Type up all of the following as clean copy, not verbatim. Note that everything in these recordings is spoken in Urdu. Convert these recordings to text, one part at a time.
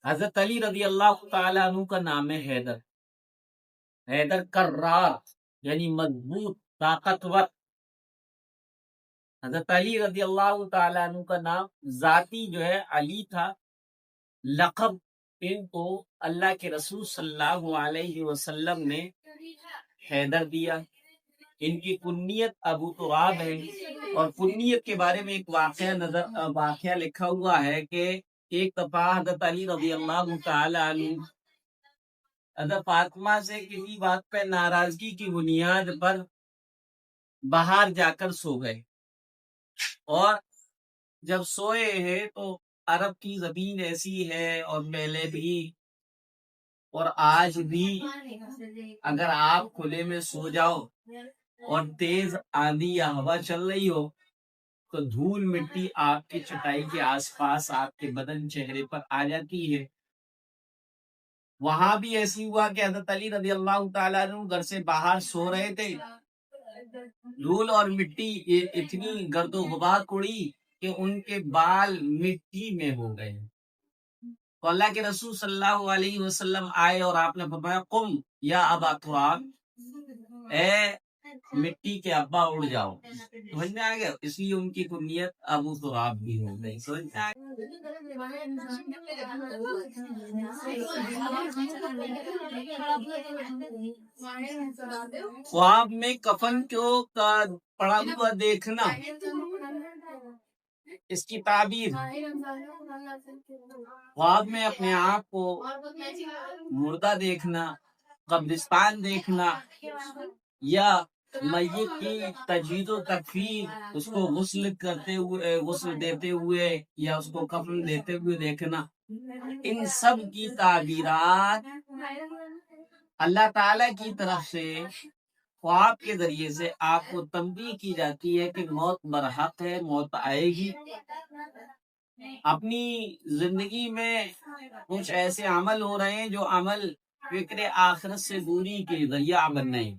حضرت علی رضی اللہ تعالیٰ عنہ کا نام ہے حیدر. حیدر کرار یعنی مضبوط طاقتور. حضرت علی رضی اللہ تعالیٰ عنہ کا نام ذاتی جو ہے علی تھا، لقب ان کو اللہ کے رسول صلی اللہ علیہ وسلم نے حیدر دیا. ان کی کنیت ابو تراب ہے. اور کنیت کے بارے میں ایک واقعہ لکھا ہوا ہے کہ ایک دفعہ حضرت علی رضی اللہ تعالی عنہ حضرت فاطمہ سے کسی بات پہ ناراضگی کی بنیاد پر باہر جا کر سو گئے. اور جب سوئے ہیں تو عرب کی زمین ایسی ہے اور پہلے بھی اور آج بھی اگر آپ کھلے میں سو جاؤ اور تیز آندھی یا ہوا چل رہی ہو تو دھول مٹی آپ کی چٹائی کے آس پاس آپ کے بدن چہرے پر آ جاتی ہے. وہاں بھی ایسی ہوا کہ حضرت علی رضی اللہ تعالیٰ عنہ گھر سے باہر سو رہے تھے. دھول اور مٹی اتنی گرد و غبار اڑی کہ ان کے بال مٹی میں ہو گئے. تو اللہ کے رسول صلی اللہ علیہ وسلم آئے اور آپ نے فرمایا قم یا ابا تراب، اے مٹی کے ابا اڑ جاؤ. سمجھ میں آ گیا؟ اس لیے ان کی کنیت ابو تراب بھی ہو گئی. خواب میں کفن کو پڑا ہوا دیکھنا، اس کی تعبیر خواب میں اپنے آپ کو مردہ دیکھنا، قبرستان دیکھنا، یا میت کی تجہیز و تکفین، اس کو غسل کرتے ہوئے، غسل دیتے ہوئے یا اس کو کفن دیتے ہوئے دیکھنا، ان سب کی تعبیرات اللہ تعالی کی طرف سے خواب کے ذریعے سے آپ کو تنبیہ کی جاتی ہے کہ موت برحق ہے، موت آئے گی. اپنی زندگی میں کچھ ایسے عمل ہو رہے ہیں جو عمل فکر آخرت سے دوری کے ذریعہ بن رہے ہیں،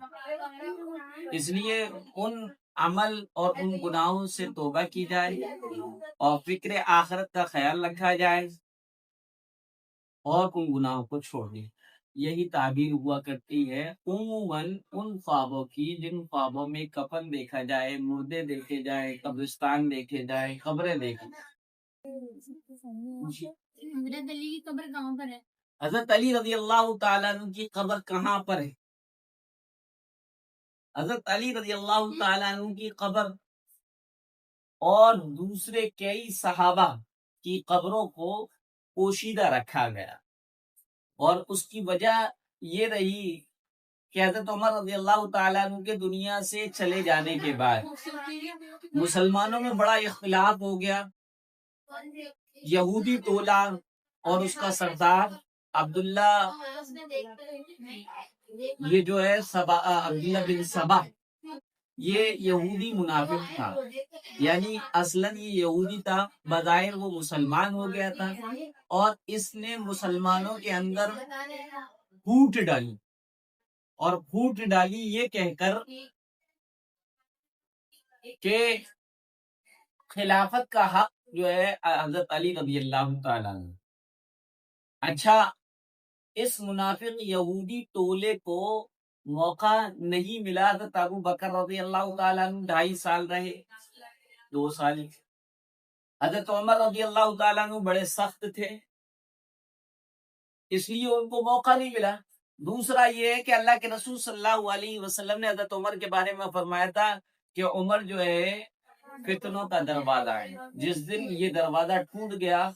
اس لیے ان عمل اور ان گناہوں سے توبہ کی جائے اور فکر آخرت کا خیال رکھا جائے اور ان گناہوں کو چھوڑ دیں. یہی تعبیر ہوا کرتی ہے عموماً ان خوابوں کی جن خوابوں میں کفن دیکھا جائے، مردے دیکھے جائے، قبرستان دیکھے جائے، قبریں دیکھے جائے. حضرت علی کی قبر کہاں پر ہے؟ حضرت علی رضی اللہ تعالیٰ عنہ کی قبر کہاں پر ہے؟ حضرت علی رضی اللہ تعالیٰ عنہ کی قبر اور دوسرے کئی صحابہ کی قبروں کو پوشیدہ رکھا گیا، اور اس کی وجہ یہ رہی کہ حضرت عمر رضی اللہ تعالیٰ عنہ کے دنیا سے چلے جانے کے بعد مسلمانوں میں بڑا اختلاف ہو گیا. یہودی ٹولہ اور اس کا سردار عبداللہ، یہ جو ہے عبداللہ بن سبا، یہ یہودی منافق تھا. یعنی اصلاً یہ یہودی تھا، بظاہر وہ مسلمان ہو گیا تھا، اور اس نے مسلمانوں کے اندر پھوٹ ڈالی، اور پھوٹ ڈالی یہ کہہ کر کہ خلافت کا حق جو ہے حضرت علی رضی اللہ تعالیٰ عنہ. اچھا، اس منافق یہودی ٹولے کو موقع نہیں ملا. حضرت ابو بکر رضی اللہ تعالیٰ عنہ 2.5 سال رہے، 2 سال. حضرت عمر رضی اللہ تعالیٰ عنہ بڑے سخت تھے، اس لیے ان کو موقع نہیں ملا. دوسرا یہ ہے کہ اللہ کے رسول صلی اللہ علیہ وسلم نے حضرت عمر کے بارے میں فرمایا تھا کہ عمر جو ہے فتنوں کا دروازہ ہے. جس دن یہ دروازہ ٹوٹ گیا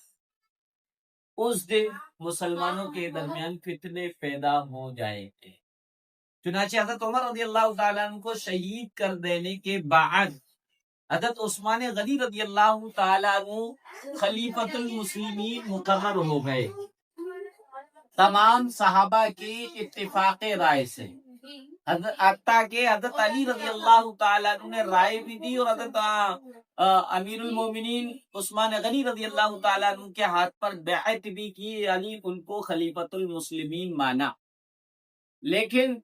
اس دن مسلمانوں کے درمیان فتنے پیدا ہو جائیں گے. چنانچہ حضرت عمر رضی اللہ تعالیٰ عنہ کو شہید کر دینے کے بعد حضرت عثمان غنی رضی اللہ تعالیٰ عنہ خلیفۃ المسلمین مقرر ہو گئے تمام صحابہ کی اتفاق رائے سے. حتیٰ کہ حضرت علی رضی اللہ تعالیٰ عنہ نے رائے بھی دی، اور حضرت امیر المومنین عثمان غنی رضی اللہ تعالیٰ عنہ کے ہاتھ پر بیعت بھی کی، یعنی ان کو خلیفۃ المسلمین مانا. لیکن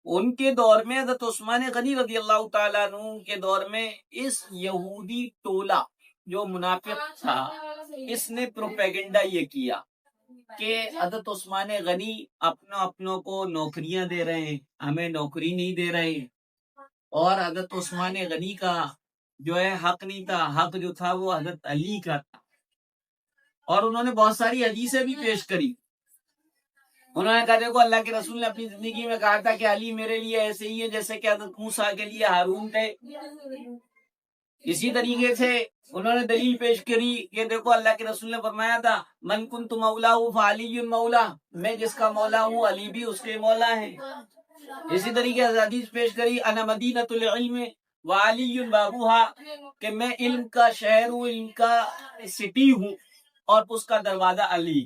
ان کے دور میں، حضرت عثمان غنی رضی اللہ تعالیٰ عنہ کے دور میں، اس یہودی ٹولہ جو منافق تھا اس نے پروپیگنڈا یہ کیا کہ حضرت عثمان غنی اپنوں کو نوکریاں دے رہے ہیں، ہمیں نوکری نہیں دے رہے، اور حضرت عثمان غنی کا جو ہے حق نہیں تھا، حق جو تھا وہ حضرت علی کا تھا. اور انہوں نے بہت ساری حدیثیں بھی پیش کری. انہوں نے کہا دیکھو اللہ کے رسول نے اپنی زندگی میں کہا تھا کہ علی میرے لیے ایسے ہی ہے جیسے کہ حضرت موسیٰ کے لیے ہارون تھے. اسی طریقے سے انہوں نے دلیل پیش کری کہ دیکھو اللہ کے رسول نے فرمایا تھا من کنت مولا فعلی مولا، میں جس کا مولا ہوں علی بھی اس کے مولا ہیں. اسی طریقے سے حدیث پیش کری انا مدینۃ العلم وعلی بابوہا، کہ میں علم کا شہر ہوں، علم کا سٹی ہوں، اور اس کا دروازہ علی.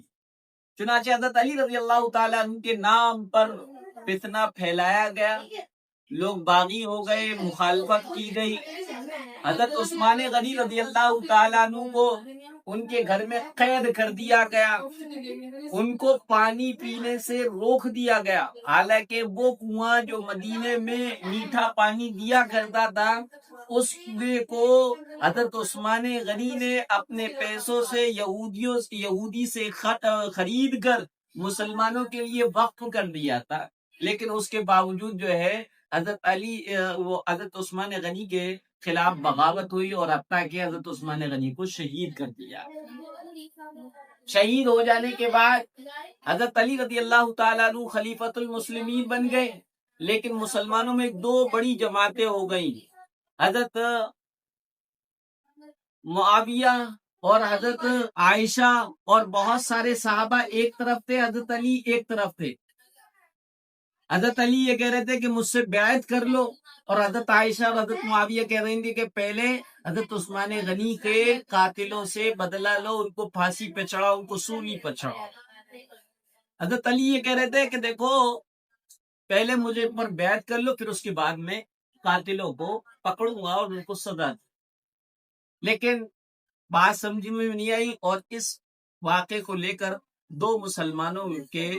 چنانچہ حضرت علی رضی اللہ تعالیٰ عنہ کے نام پر فتنہ پھیلایا گیا، لوگ باغی ہو گئے، مخالفت کی گئی. حضرت عثمان غنی رضی اللہ تعالیٰ عنہ کو ان کے گھر میں قید کر دیا گیا، ان کو پانی پینے سے روک دیا گیا، حالانکہ وہ کنواں جو مدینے میں میٹھا پانی دیا کرتا تھا اس کنویں کو حضرت عثمان غنی نے اپنے پیسوں سے یہودی سے خرید کر مسلمانوں کے لیے وقف کر دیا تھا. لیکن اس کے باوجود جو ہے حضرت عثمان غنی کے خلاف بغاوت ہوئی اور حتیٰ کہ حضرت عثمان غنی کو شہید کر دیا. شہید ہو جانے کے بعد حضرت علی رضی اللہ تعالیٰ عنہ خلیفۃ المسلمین بن گئے، لیکن مسلمانوں میں دو بڑی جماعتیں ہو گئیں. حضرت معاویہ اور حضرت عائشہ اور بہت سارے صحابہ ایک طرف تھے، حضرت علی ایک طرف تھے. حضرت علی یہ کہہ رہے تھے کہ مجھ سے بیعت کر لو، اور حضرت عائشہ اور حضرت معاویہ کہہ رہی تھی کہ پہلے حضرت عثمان غنی کے قاتلوں سے بدلہ لو، ان کو پھانسی پہ چڑھاؤ، ان کو سولی پہ چڑھاؤ. حضرت علی یہ کہہ رہے تھے کہ دیکھو پہلے مجھے پر بیعت کر لو، پھر اس کے بعد میں قاتلوں کو پکڑوں گا اور ان کو سزا دوں. لیکن بات سمجھ میں نہیں آئی، اور اس واقعے کو لے کر دو مسلمانوں کے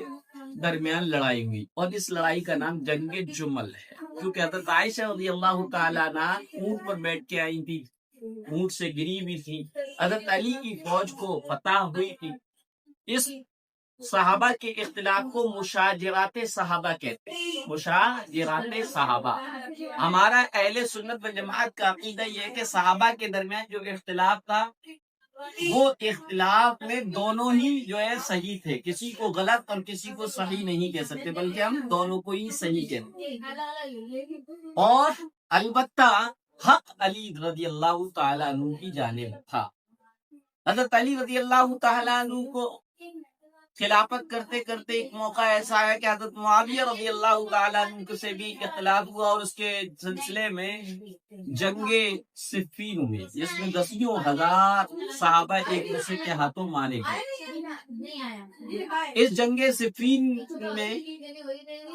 درمیان لڑائی ہوئی، اور اس لڑائی کا نام جنگ جمل ہے، کیونکہ حضرت عائشہ رضی اللہ تعالیٰ عنہ اونٹ پر بیٹھ کے آئی تھی، اونٹ سے گری بھی تھی. حضرت علی کی فوج کو فتح ہوئی تھی. اس صحابہ کے اختلاف کو مشاجرات صحابہ کہتے ہیں، مشاجرات صحابہ. ہمارا اہل سنت والجماعت کا عقیدہ یہ ہے کہ صحابہ کے درمیان جو اختلاف تھا وہ اختلاف میں دونوں ہی جو ہے صحیح تھے، کسی کو غلط اور کسی کو صحیح نہیں کہہ سکتے، بلکہ ہم دونوں کو ہی صحیح کہتے ہیں. اور البتہ حق علی رضی اللہ تعالیٰ عنہ کی جانب تھا. حضرت علی رضی اللہ تعالیٰ عنہ کو خلافت کرتے کرتے ایک موقع ایسا ہے کہ حضرت معاویہ رضی اللہ تعالیٰ عنہ سے بھی اختلاف ہوا، اور اس کے سلسلے میں جنگ صفین ہوئی، جس میں دسیوں ہزار صحابہ ایک دوسرے کے ہاتھوں مارے گئے. اس جنگ صفین میں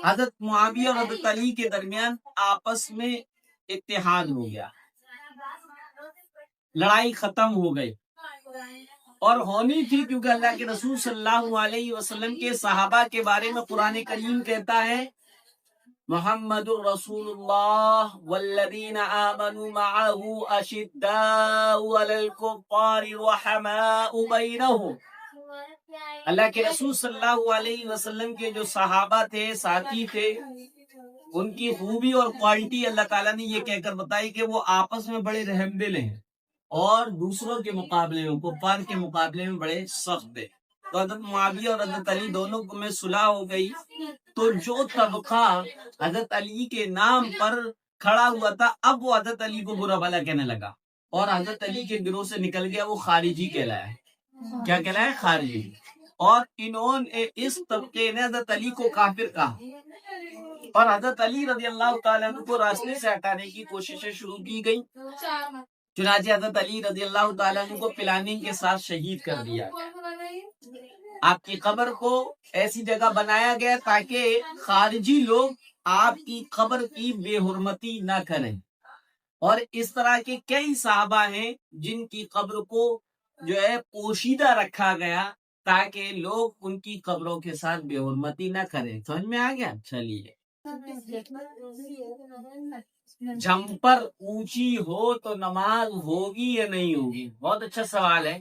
حضرت معاویہ اور حضرت علی کے درمیان آپس میں اتحاد ہو گیا، لڑائی ختم ہو گئی، اور ہونی تھی کیونکہ اللہ کے رسول صلی اللہ علیہ وسلم کے صحابہ کے بارے میں قرآن کریم کہتا ہے محمد الرسول اللہ والذین آمنوا معه اشداء علی الکفار رحماء بینہم. اللہ کے رسول صلی اللہ علیہ وسلم کے جو صحابہ تھے، ساتھی تھے، ان کی خوبی اور کوالٹی اللہ تعالیٰ نے یہ کہہ کر بتائی کہ وہ آپس میں بڑے رحم دل ہیں، اور دوسروں کے مقابلے میں، کفار کے مقابلے میں بڑے سخت ہے. تو حضرت معاویہ اور حضرت علی دونوں میں صلح ہو گئی. تو جو طبقہ حضرت علی کے نام پر کھڑا ہوا تھا، اب وہ حضرت علی کو برا بھلا کہنے لگا، اور حضرت علی کے گروہ سے نکل گیا، وہ خارجی کہلایا. کیا کہلایا؟ خارجی. اور انہوں نے اس طبقے نے حضرت علی کو کافر کہا، اور حضرت علی رضی اللہ تعالیٰ عنہ کو راستے سے ہٹانے کی کوششیں شروع کی گئی. چنانچہ حضرت علی رضی اللہ تعالیٰ عنہ کو پلاننگ کے ساتھ شہید کر دیا گیا. آپ کی قبر کو ایسی جگہ بنایا گیا تاکہ خارجی لوگ آپ کی قبر کی بے حرمتی نہ کریں. اور اس طرح کے کئی صحابہ ہیں جن کی قبر کو جو ہے پوشیدہ رکھا گیا تاکہ لوگ ان کی قبروں کے ساتھ بے حرمتی نہ کریں. سمجھ میں آ گیا؟ چلیے. جھمپر اونچی ہو تو نماز ہوگی یا نہیں ہوگی؟ بہت اچھا سوال ہے.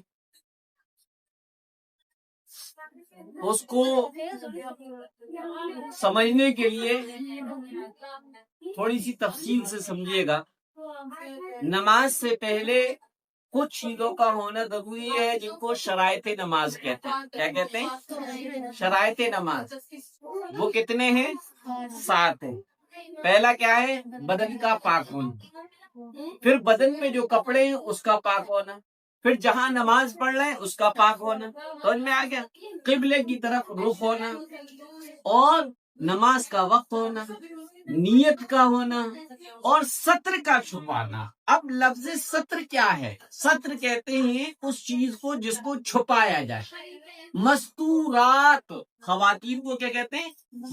اس کو سمجھنے کے لیے تھوڑی سی تفصیل سے سمجھیے گا. نماز سے پہلے کچھ چیزوں کا ہونا ضروری ہے جن کو شرائط نماز کہتے ہیں. کیا کہتے ہیں؟ شرائط نماز. وہ کتنے ہیں؟ 7 ہیں. پہلا کیا ہے؟ بدن کا پاک ہونا. پھر بدن میں جو کپڑے ہیں اس کا پاک ہونا. پھر جہاں نماز پڑھ رہے ہیں اس کا پاک ہونا. سمجھ میں آ گیا؟ قبلے کی طرف رخ ہونا اور نماز کا وقت ہونا، نیت کا ہونا اور ستر کا چھپانا. اب لفظ ستر کیا ہے؟ ستر کہتے ہیں اس چیز کو جس کو چھپایا جائے. مستورات، خواتین کو کیا کہتے ہیں؟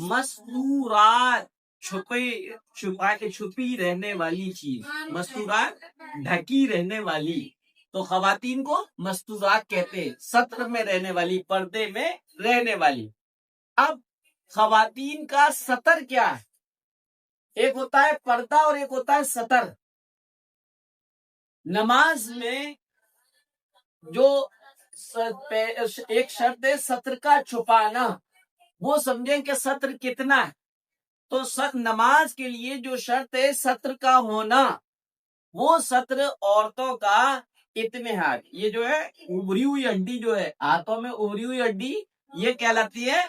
مستورات، چھپی رہنے والی چیز. مستورات ڈھکی رہنے والی. تو خواتین کو مستورات کہتے ہیں، ستر میں رہنے والی، پردے میں رہنے والی. اب خواتین کا ستر کیا ہے؟ ایک ہوتا ہے پردہ اور ایک ہوتا ہے ستر. نماز میں جو ایک شرط ہے ستر کا چھپانا، وہ سمجھیں کہ ستر کتنا ہے. تو نماز کے لیے جو شرط ہے ستر کا ہونا، وہ ستر عورتوں کا اتنے ہاتھ. یہ جو ہے ابری ہوئی ہڈی جو ہے ہاتھوں میں، ابری ہوئی ہڈی، یہ کہلاتی ہے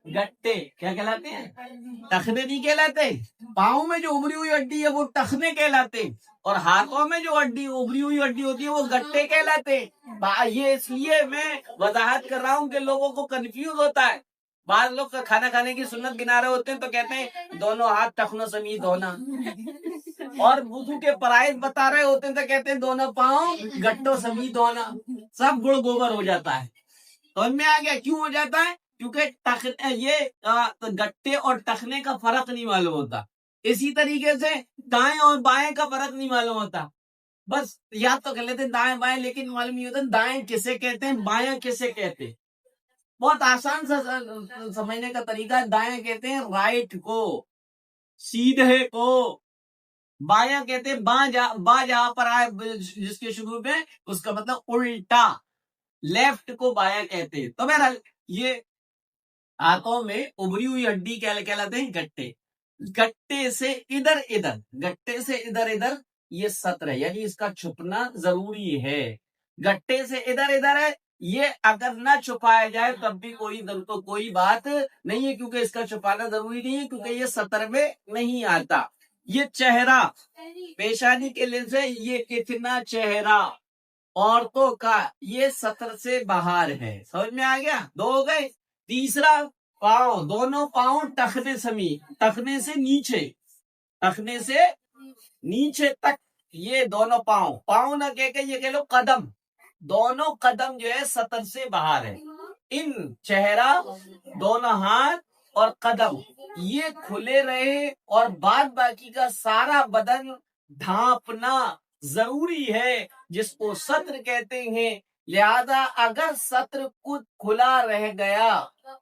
گٹے. کیا کہلاتے ہیں؟ ٹخنے نہیں کہلاتے. پاؤں میں جو ابری ہوئی ہڈی ہے وہ ٹخنے کہلاتے، اور ہاتھوں میں جو ہڈی ابری ہوئی ہڈی ہوتی ہے وہ گٹے کہلاتے. یہ اس لیے میں وضاحت کر رہا ہوں کہ لوگوں کو کنفیوز ہوتا ہے. بعض لوگ کھانا کھانے کی سنت گنا رہے ہوتے ہیں تو کہتے ہیں دونوں ہاتھ ٹخنوں سمیت ہونا، اور وضو کے فرائض بتا رہے ہوتے ہیں تو کہتے ہیں دونوں پاؤں گٹوں سمیت ہونا. سب گڑ گوبر ہو جاتا ہے. تو میں آ گیا کیوں ہو جاتا ہے؟ کیونکہ یہ گٹے اور ٹخنے کا فرق نہیں معلوم ہوتا. اسی طریقے سے دائیں اور بائیں کا فرق نہیں معلوم ہوتا. بس یاد تو کر لیتے ہیں دائیں بائیں، لیکن معلوم نہیں ہوتا دائیں کسے کہتے ہیں، بائیں کسے کہتے ہیں. بہت آسان سا سمجھنے کا طریقہ ہے. دائیں کہتے ہیں رائٹ کو، سیدھے کو. بایاں کہتے ہیں با جہاں پر آئے جس کے شروع میں اس کا مطلب الٹا. لیفٹ کو بایاں کہتے ہیں. تو بہرحال یہ ہاتھوں میں ابری ہوئی ہڈی کیا کہلاتے ہیں؟ گٹے. گٹے سے ادھر ادھر، گٹے سے ادھر ادھر یہ ستر ہے، یعنی اس کا چھپنا ضروری ہے. گٹے سے ادھر ادھر ہے، یہ اگر نہ چھپایا جائے تب بھی کوئی بات نہیں ہے، کیونکہ اس کا چھپانا ضروری نہیں ہے، کیونکہ یہ ستر میں نہیں آتا. یہ چہرہ، پیشانی کے لیے سے یہ اتنا چہرہ عورتوں کا یہ ستر سے باہر ہے. سمجھ میں آ گیا؟ 2 ہو گئے. تیسرا پاؤں، دونوں پاؤں ٹخنے سمیت، ٹخنے سے نیچے، ٹخنے سے نیچے تک یہ دونوں پاؤں نہ کہہ کے یہ کہہ لو قدم. دونوں قدم جو ہے ستر سے باہر ہے. ان چہرہ، دونوں ہاتھ اور قدم یہ کھلے رہے، اور بعد باقی کا سارا بدن ڈھانپنا ضروری ہے، جس کو ستر کہتے ہیں. لہذا اگر ستر کچھ کھلا رہ گیا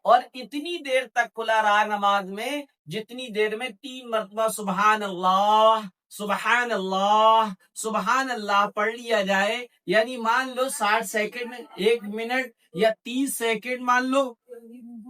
اور اتنی دیر تک کھلا رہا نماز میں جتنی دیر میں 3 مرتبہ سبحان اللہ سبحان اللہ سبحان اللہ پڑھ لیا جائے، یعنی مان لو 60 سیکنڈ، 1 منٹ یا 30 سیکنڈ مان لو،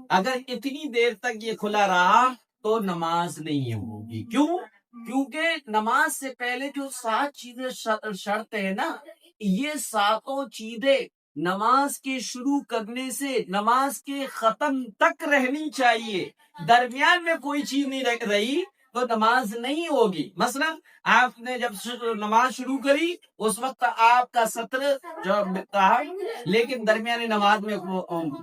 اگر اتنی دیر تک یہ کھلا رہا تو نماز نہیں ہوگی. کیوں؟ کیونکہ نماز سے پہلے جو 7 چیزیں شرط ہے نا، یہ 7 چیزیں نماز کے شروع کرنے سے نماز کے ختم تک رہنی چاہیے. درمیان میں کوئی چیز نہیں رہی تو نماز نہیں ہوگی. مثلا آپ نے جب نماز شروع کری اس وقت آپ کا ستر جو کہا، لیکن درمیان نماز میں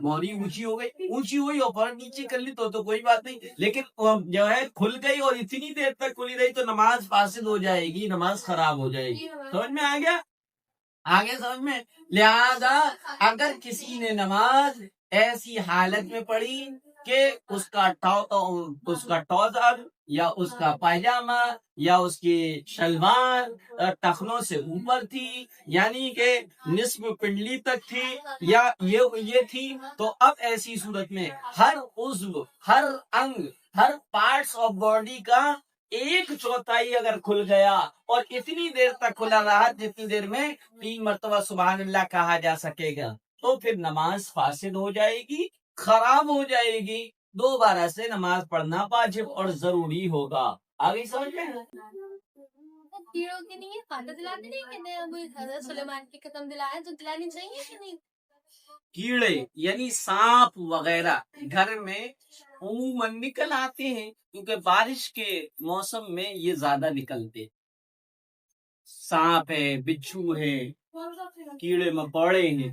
موری اونچی ہوئی اور نیچے کر لی تو کوئی بات نہیں، لیکن جو ہے کھل گئی اور اتنی دیر تک کھلی رہی تو نماز فاسد ہو جائے گی، نماز خراب ہو جائے گی. سمجھ میں آ گیا؟ آگے سمجھ میں. لہذا اگر کسی نے نماز ایسی حالت میں پڑھی کہ اس کا ٹراؤزر یا اس کا پائجامہ یا اس کی شلوار ٹخنوں سے اوپر تھی، یعنی کہ نصف پنڈلی تک تھی یا یہ تھی، تو اب ایسی صورت میں ہر عضو، ہر انگ، ہر پارٹس آف باڈی کا 1/4 اگر کھل گیا اور اتنی دیر تک کھلا رہا جتنی دیر میں 3 مرتبہ سبحان اللہ کہا جا سکے گا، تو پھر نماز فاسد ہو جائے گی، خراب ہو جائے گی، دوبارہ سے نماز پڑھنا واجب اور ضروری ہوگا. آگے سمجھ میں؟ کیڑوں کے لیے کھانا دلاتے نہیں کہتے اب حضرت سلیمان کی قسم دلایا تو دلانی چاہیے کہ نہیں؟ کیڑے یعنی سانپ وغیرہ گھر میں عموماً نکل آتے ہیں، کیونکہ بارش کے موسم میں یہ زیادہ نکلتے. سانپ ہے، بچھو ہے، کیڑے مکوڑے ہیں.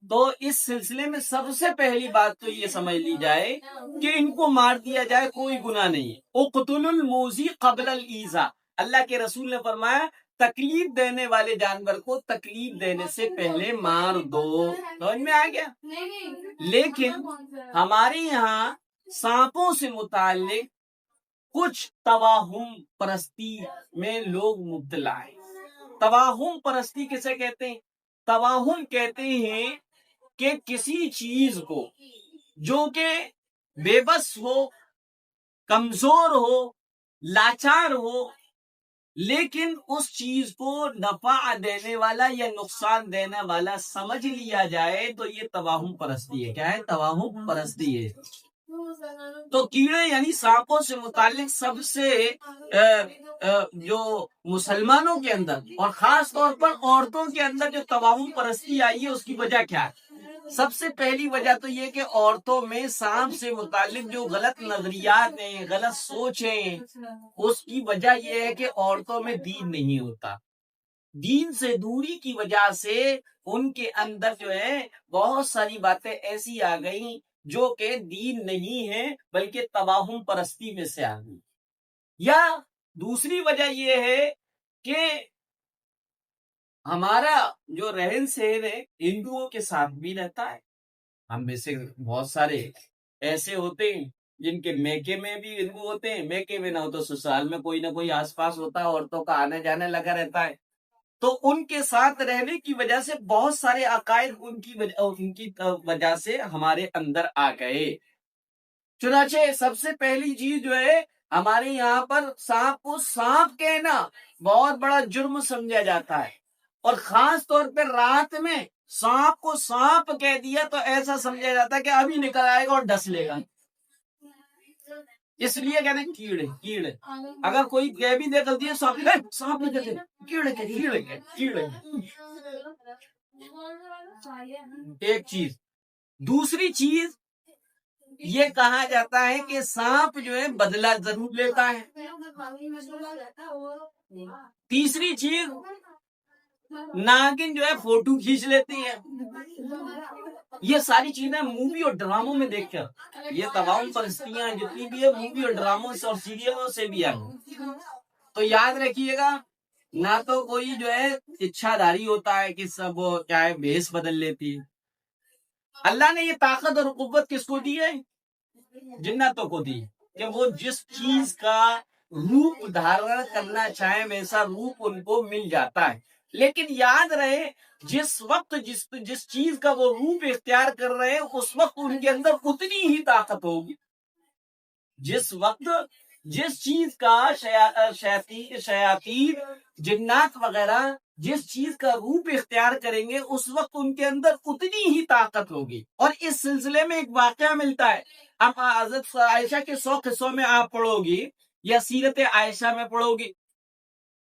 تو اس سلسلے میں سب سے پہلی بات تو یہ سمجھ لی جائے کہ ان کو مار دیا جائے، کوئی گناہ نہیں ہے. اقتلوا الموذی قبل الایذاء، اللہ کے رسول نے فرمایا تکلیف دینے والے جانور کو تکلیف دینے سے پہلے مار دو. سمجھ میں آ گیا؟ لیکن ہمارے یہاں سانپوں سے متعلق کچھ توہم پرستی میں لوگ مبتلا ہیں. توہم پرستی کسے کہتے ہیں؟ توہم کہتے ہیں کہ کسی چیز کو جو کہ بے بس ہو، کمزور ہو، لاچار ہو، لیکن اس چیز کو نفع دینے والا یا نقصان دینے والا سمجھ لیا جائے تو یہ توہم پرستی ہے. کیا ہے؟ توہم پرستی ہے. تو کیڑے یعنی سانپوں سے متعلق سب سے جو مسلمانوں کے اندر اور خاص طور پر عورتوں کے اندر جو توہم پرستی آئی ہے، اس کی وجہ کیا ہے؟ سب سے پہلی وجہ تو یہ کہ عورتوں میں سانپ سے متعلق جو غلط نظریات ہیں، غلط سوچیں، اس کی وجہ یہ ہے کہ عورتوں میں دین نہیں ہوتا. دین سے دوری کی وجہ سے ان کے اندر جو ہے بہت ساری باتیں ایسی آ گئیں جو کہ دین نہیں ہے بلکہ توہم پرستی میں سے آ گئی. یا دوسری وجہ یہ ہے کہ ہمارا جو رہن سہن ہے ہندوؤں کے ساتھ بھی رہتا ہے. ہم میں سے بہت سارے ایسے ہوتے ہیں جن کے میکے میں بھی ہندو ہوتے ہیں، میکے میں نہ ہو تو سسرال میں کوئی نہ کوئی آس پاس ہوتا ہے، عورتوں کا آنے جانے لگا رہتا ہے. تو ان کے ساتھ رہنے کی وجہ سے بہت سارے عقائد ان کی وجہ سے ہمارے اندر آ گئے. چنانچہ سب سے پہلی چیز جو ہے ہمارے یہاں پر سانپ کو سانپ کہنا بہت بڑا جرم سمجھا جاتا ہے، اور خاص طور پہ رات میں سانپ کو سانپ کہہ دیا تو ایسا سمجھا جاتا ہے کہ ابھی نکل آئے گا اور ڈس لے گا. اس لیے کہتے ہیں کیڑے کیڑے. اگر کوئی کہہ بھی دے غلطی ہے سانپ نہیں کہتے، کیڑے کہتے، کیڑے کہتے، کیڑے. ایک چیز. دوسری چیز یہ کہا جاتا ہے کہ سانپ جو ہے بدلہ ضرور لیتا ہے. تیسری چیز ناگن جو ہے فوٹو کھینچ لیتی ہے. یہ ساری چیزیں مووی اور ڈراموں میں دیکھ کر یہ تمام پرستیاں جتنی بھی ہے مووی اور ڈراموں سے اور سیریلوں سے بھی آئی. تو یاد رکھیے گا، نہ تو کوئی جو ہے اچھا داری ہوتا ہے کہ سب وہ کیا ہے بھیس بدل لیتی ہے. اللہ نے یہ طاقت اور قوت کس کو دی ہے؟ جناتوں کو دی، کہ وہ جس چیز کا روپ دھارن کرنا چاہے ویسا روپ ان کو مل جاتا ہے. لیکن یاد رہے جس وقت جس چیز کا وہ روپ اختیار کر رہے ہیں اس وقت ان کے اندر اتنی ہی طاقت ہوگی. جس وقت جس چیز کا شیاطین جنات وغیرہ جس چیز کا روپ اختیار کریں گے اس وقت ان کے اندر اتنی ہی طاقت ہوگی. اور اس سلسلے میں ایک واقعہ ملتا ہے. اب حضرت عائشہ کے 100 قصوں میں آپ پڑھو گی یا سیرت عائشہ میں پڑھو گی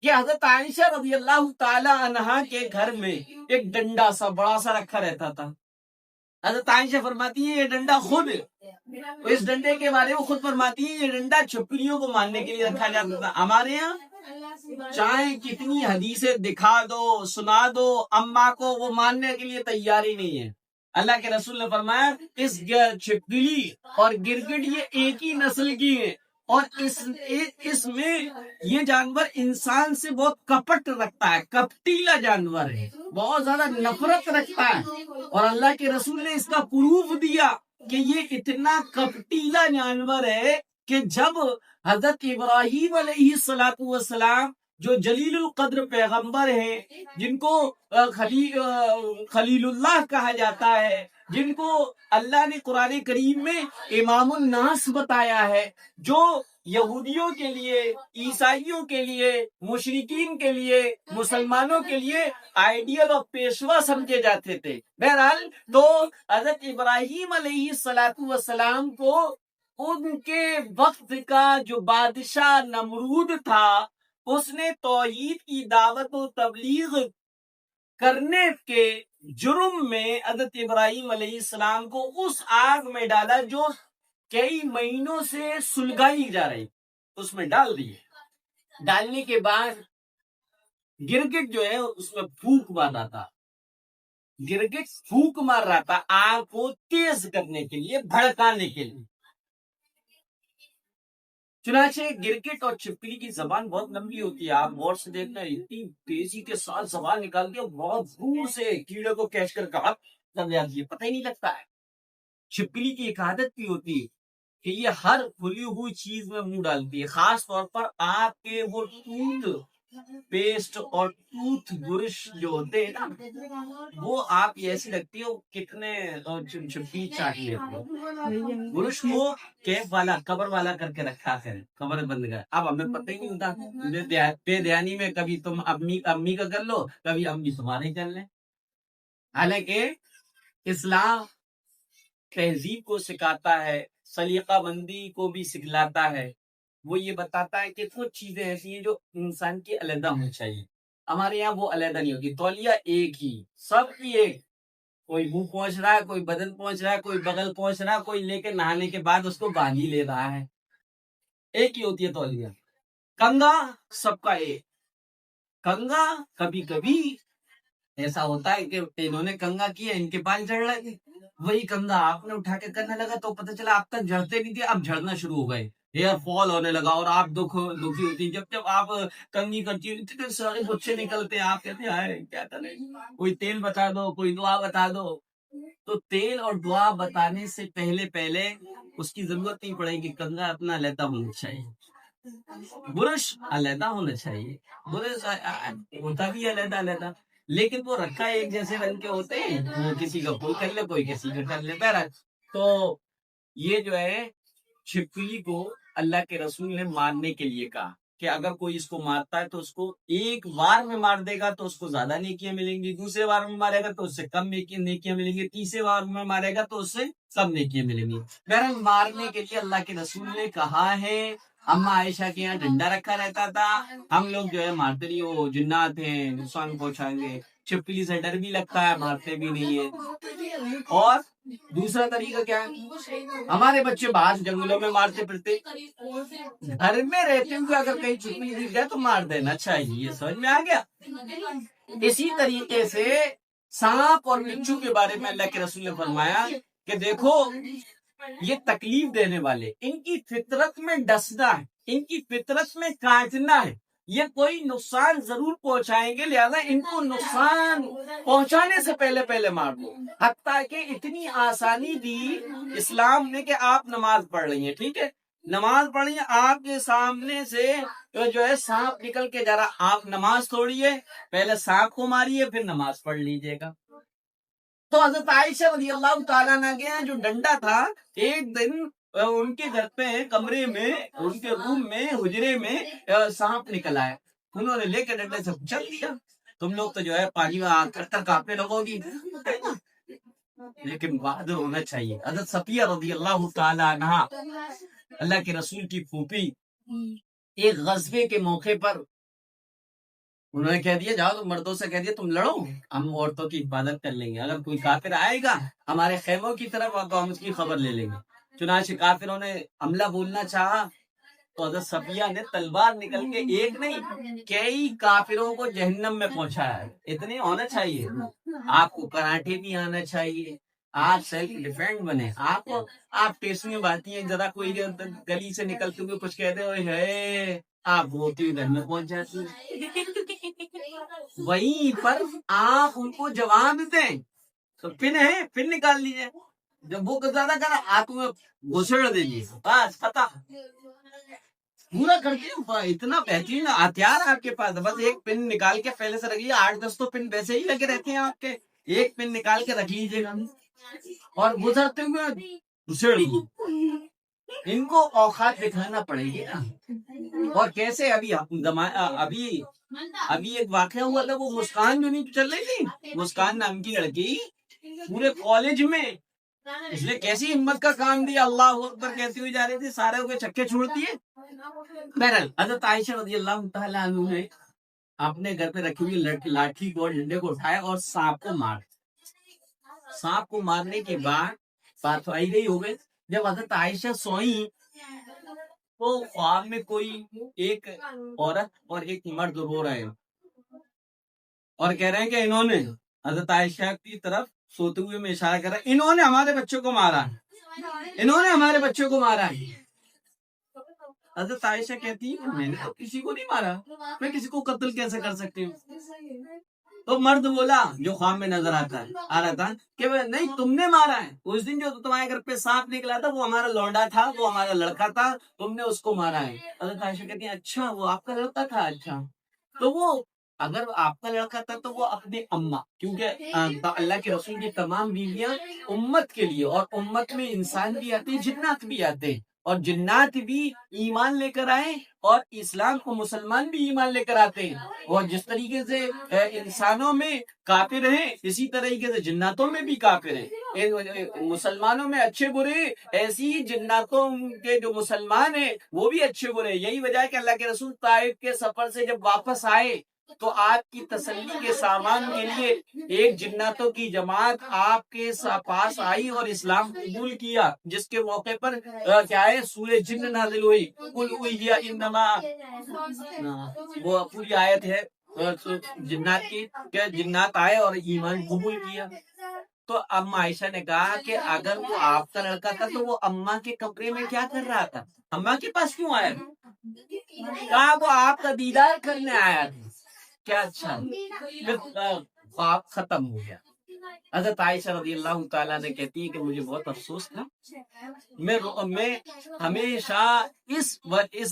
کہ حضرت عائشہ رضی اللہ تعالی عنہا کے گھر میں ایک ڈنڈا سا بڑا سا رکھا رہتا تھا. حضرت عائشہ فرماتی ہے یہ ڈنڈا خود، اس ڈنڈے کے بارے میں خود فرماتی ہے یہ ڈنڈا چھپکلیوں کو مارنے کے لیے رکھا جاتا تھا. ہمارے یہاں چاہے کتنی حدیثیں دکھا دو سنا دو، اماں کو وہ ماننے کے لیے تیار ہی نہیں ہے. اللہ کے رسول نے فرمایا اس چھپکلی اور گرگٹ یہ ایک ہی نسل کی ہے، اور اس میں یہ جانور انسان سے بہت کپٹ رکھتا ہے، کپٹیلا جانور ہے، بہت زیادہ نفرت رکھتا ہے. اور اللہ کے رسول نے اس کا پروف دیا کہ یہ اتنا کپٹیلا جانور ہے کہ جب حضرت ابراہیم علیہ السلام جو جلیل القدر پیغمبر ہیں، جن کو خلیل اللہ کہا جاتا ہے، جن کو اللہ نے قرآن کریم میں امام الناس بتایا ہے، جو یہودیوں کے لیے، عیسائیوں کے لیے، مشرکین کے لیے، مسلمانوں کے لیے آئیڈیل اور پیشوا سمجھے جاتے تھے۔ بہرحال تو حضرت ابراہیم علیہ السلام کو ان کے وقت کا جو بادشاہ نمرود تھا، اس نے توحید کی دعوت و تبلیغ کرنے کے جرم میں حضرت ابراہیم علیہ السلام کو اس آگ میں ڈالا جو کئی مہینوں سے سلگائی جا رہی، اس میں ڈال دیے۔ ڈالنے کے بعد گرگٹ جو ہے اس میں پھونک مار رہا تھا، گرگٹ پھونک مار رہا تھا آگ کو تیز کرنے کے لیے، بھڑکانے کے لیے۔ چنانچہ گرگٹ اور چھپکلی کی زبان بہت لمبی ہوتی ہے، آپ غور سے دیکھنا، اتنی تیزی کے ساتھ زبان نکالتی ہے، بہت دور سے کیڑے کو کیچ کر کہا کر جاتی ہے، پتہ ہی نہیں لگتا ہے۔ چھپکلی کی ایک عادت بھی ہوتی ہے کہ یہ ہر کھلی ہوئی چیز میں منہ ڈالتی ہے، خاص طور پر آپ کے وہ ٹوتھ پیسٹ اور ٹوتھ برش جو ہوتے ہیں نا، وہ آپ یہ ایسی لگتی ہے کتنے چھپکلی چاٹ لیتے، برش کو کیپ والا کور والا کر کے رکھا ہے، کور بند کر، اب ہمیں پتہ ہی نہیں ہوتا، بے دھیانی میں کبھی تم امی کا کر لو، کبھی امی تمہارے ہی کر لیں۔ حالانکہ اسلام تہذیب کو سکھاتا ہے، سلیقہ بندی کو بھی سکھلاتا ہے، وہ یہ بتاتا ہے کہ کچھ چیزیں ایسی ہیں جو انسان کی علیحدہ ہونی چاہیے۔ ہمارے یہاں وہ علیحدہ نہیں ہوگی، تولیہ ایک ہی، سب کی ایک، کوئی منہ پہنچ رہا ہے، کوئی بدن پہنچ رہا ہے، کوئی بغل پہنچ رہا ہے، کوئی لے کے نہانے کے بعد اس کو باندھ ہی لے رہا ہے، ایک ہی ہوتی ہے تولیہ۔ کنگا سب کا ایک، کنگا کبھی کبھی ایسا ہوتا ہے کہ انہوں نے کنگا کیا، ان کے بال جھڑ لگے، وہی کنگا آپ نے اٹھا کے کرنے لگا تو پتہ چلا آپ تک جھڑتے نہیں تھے، اب جھڑنا شروع ہو گئے، ہیئر فال ہونے لگا، اور آپ دکھی ہوتی، جب آپ کنگھی کرتی ہیں اتنے سارے بچے نکلتے ہیں، آپ کہتے ہیں ہائے کیا کریں، کوئی تیل بتا دو، کوئی دعا بتا دو۔ تو تیل اور دعا بتانے سے پہلے اس کی ضرورت نہیں پڑے گی، کنگا اپنا علیحدہ ہونا چاہیے، برش علیحدہ ہونا چاہیے، برش ہوتا بھی علیحدہ، لیکن وہ رکھا ایک جیسے رنگ کے ہوتے ہیں، کسی کا کوئی کر لے، کوئی کسی کا کر لے، بہرحال تو یہ جو ہے چھپکلی کو اللہ کے رسول نے مارنے کے لیے کہا کہ اگر کوئی اس کو مارتا ہے تو اس کو ایک بار میں مار دے گا تو اس کو زیادہ نیکیاں ملیں گی، دوسرے بار میں مارے گا تو اس سے کم نیکیاں ملیں گی، تیسرے بار میں مارے گا تو اس سے کم نیکیاں ملیں گی۔ بہرحال مارنے کے لیے اللہ کے رسول نے کہا ہے۔ اما عائشہ کے یہاں ڈنڈا رکھا رہتا تھا، ہم لوگ جو ہے مارتے نہیں، وہ جنات ہیں نقصان پہنچائیں گے، چھپکلی سے ڈر بھی لگتا ہے، مارتے بھی نہیں ہے۔ اور دوسرا طریقہ کیا ہے، ہمارے بچے باہر جنگلوں میں مارتے پھرتے، گھر میں رہتے ہوئے اگر کہیں چھپکلی دکھ جائے تو مار دینا چاہیے، یہ سمجھ میں آ گیا۔ اسی طریقے سے سانپ اور بچھو کے بارے میں اللہ کے رسول نے فرمایا کہ دیکھو یہ تکلیف دینے والے، ان کی فطرت میں ڈسنا ہے، ان کی فطرت میں کاٹنا ہے، یہ کوئی نقصان ضرور پہنچائیں گے، لہذا ان کو نقصان پہنچانے سے پہلے مار دو۔ حتیٰ کہ اتنی آسانی دی اسلام نے کہ آپ نماز پڑھ رہی ہیں، ٹھیک ہے، نماز پڑھی، آپ کے سامنے سے جو ہے سانپ نکل کے جا رہا، آپ نماز توڑیے، پہلے سانپ کو ماریے پھر نماز پڑھ لیجیے گا۔ تو حضرت عائشہ رضی اللہ تعالیٰ عنہ کے جو ڈنڈا تھا، ایک دن ان کے گھر پہ کمرے میں، ان کے روم میں، حجرے میں سانپ نکل آیا، انہوں نے لے کے ڈنڈے سے چل دیا، تم لوگ تو جو ہے پانی میں آ کر کانپنے لگو گی، لیکن بہادر ہونا چاہیے۔ حضرت صفیہ رضی اللہ تعالیٰ عنہ اللہ کے رسول کی پھوپھی، ایک غزوے کے موقع پر انہوں نے کہہ دیا جاؤ تم مردوں سے کہہ دیا تم لڑو، ہم عورتوں کی حفاظت کر لیں گے، اگر کوئی کافر آئے گا ہمارے خیموں کی طرف تو ہم اس کی خبر لے لیں گے۔ چنانچہ کافروں نے حملہ بولنا چاہا تو حضرت صفیہ نے تلوار نکل کے ایک نہیں کئی کافروں کو جہنم میں پہنچایا ہے۔ اتنے ہونا چاہیے، آپ کو کراٹے بھی آنا چاہیے، آپ سیلف ڈیفینڈ بنے، آپ ٹیسنگ باتی ہیں، ذرا کوئی گلی سے نکلتے ہوئے کچھ کہتے ہوئے آپ ہوتی ہوئی گھر میں پہنچ جاتی ہیں، وہیں پر آپ ان کو جواب دیں تو پن ہے، پن نکال لیجیے، جب وہ زیادہ کرا آپ میں گھسڑ دیجیے، بس فتح پورا کرتے ہیں۔ اتنا بہترین ہتھیار آپ کے پاس، بس ایک پن نکال کے پہلے سے رکھیے، 8-10 تو پن ویسے ہی لگے رہتے ہیں آپ کے، ایک پن نکال کے رکھ لیجیے گا اور گزرتے ہوئے گھسڑ لیجیے، ان کو اوقات دکھانا پڑے گی نا. اور کیسے ابھی ابھی ایک واقعہ ہوا تھا, وہ مسکان جو نہیں چل رہی تھی, مسکان نام کی لڑکی پورے کالج میں, اس نے کیسی ہمت کا کام دیا, اللہ اکبر کہتی ہوئی جا رہی تھی, سارے کے چکے چھوڑتی ہے. بہرحال حضرت عائشہ رضی اللہ تعالیٰ عنہ نے اپنے گھر پہ رکھی ہوئی لاٹھی کو, ڈنڈے کو اٹھایا اور سانپ کو مار. سانپ کو مارنے کے بعد بات آئی گئی ہو گئی. جب حضرت عائشہ سوئی تو خواب میں کوئی ایک عورت اور ایک مرد رو رہے ہیں اور کہہ رہے ہیں کہ انہوں نے حضرت عائشہ کی طرف سوتے ہوئے میں اشارہ کر رہا ہے, انہوں نے ہمارے بچوں کو مارا, انہوں نے ہمارے بچوں کو مارا. حضرت عائشہ کہتی ہے میں نے تو کسی کو نہیں مارا, میں کسی کو قتل کیسے کر سکتی ہوں. تو مرد بولا جو خواب میں نظر آ رہا تھا کہ نہیں تم نے مارا ہے, اس دن جو تمہارے گھر پہ سانپ نکلا تھا وہ ہمارا لونڈا تھا, وہ ہمارا لڑکا تھا, تم نے اس کو مارا ہے. حضرت عائشہ کہتی ہیں اچھا وہ آپ کا لڑکا تھا, اچھا تو وہ اگر آپ کا لڑکا تھا تو وہ اپنی اماں, کیونکہ اللہ کے رسول کی تمام بیویاں امت کے لیے, اور امت میں انسان بھی آتے ہیں, جنات بھی آتے ہیں, اور جنات بھی ایمان لے کر آئے اور اسلام کو مسلمان بھی ایمان لے کر آتے ہیں. اور جس طریقے سے انسانوں میں کافر ہیں اسی طریقے سے جناتوں میں بھی کافر ہیں. مسلمانوں میں اچھے برے, ایسی ہی جناتوں کے جو مسلمان ہیں وہ بھی اچھے برے. یہی وجہ ہے کہ اللہ کے رسول طائف کے سفر سے جب واپس آئے تو آپ کی تسلی کے سامان کے لیے ایک جناتوں کی جماعت آپ کے پاس آئی اور اسلام قبول کیا, جس کے موقع پر کیا ہے سورہ جن نازل ہوئی, قل اوحی انما, وہ پوری آیت ہے جنات کی کہ جنات آئے اور ایمان قبول کیا. تو اما عائشہ نے کہا کہ اگر وہ آپ کا لڑکا تھا تو وہ اماں کے کمرے میں کیا کر رہا تھا, اماں کے پاس کیوں آیا تھا؟ کہا وہ آپ کا دیدار کرنے آیا تھا. کیا اچھا, خواب ختم ہو گیا. حضرت عائشہ رضی اللہ تعالیٰ نے کہتی ہے کہ مجھے بہت افسوس تھا, میں ہمیشہ اس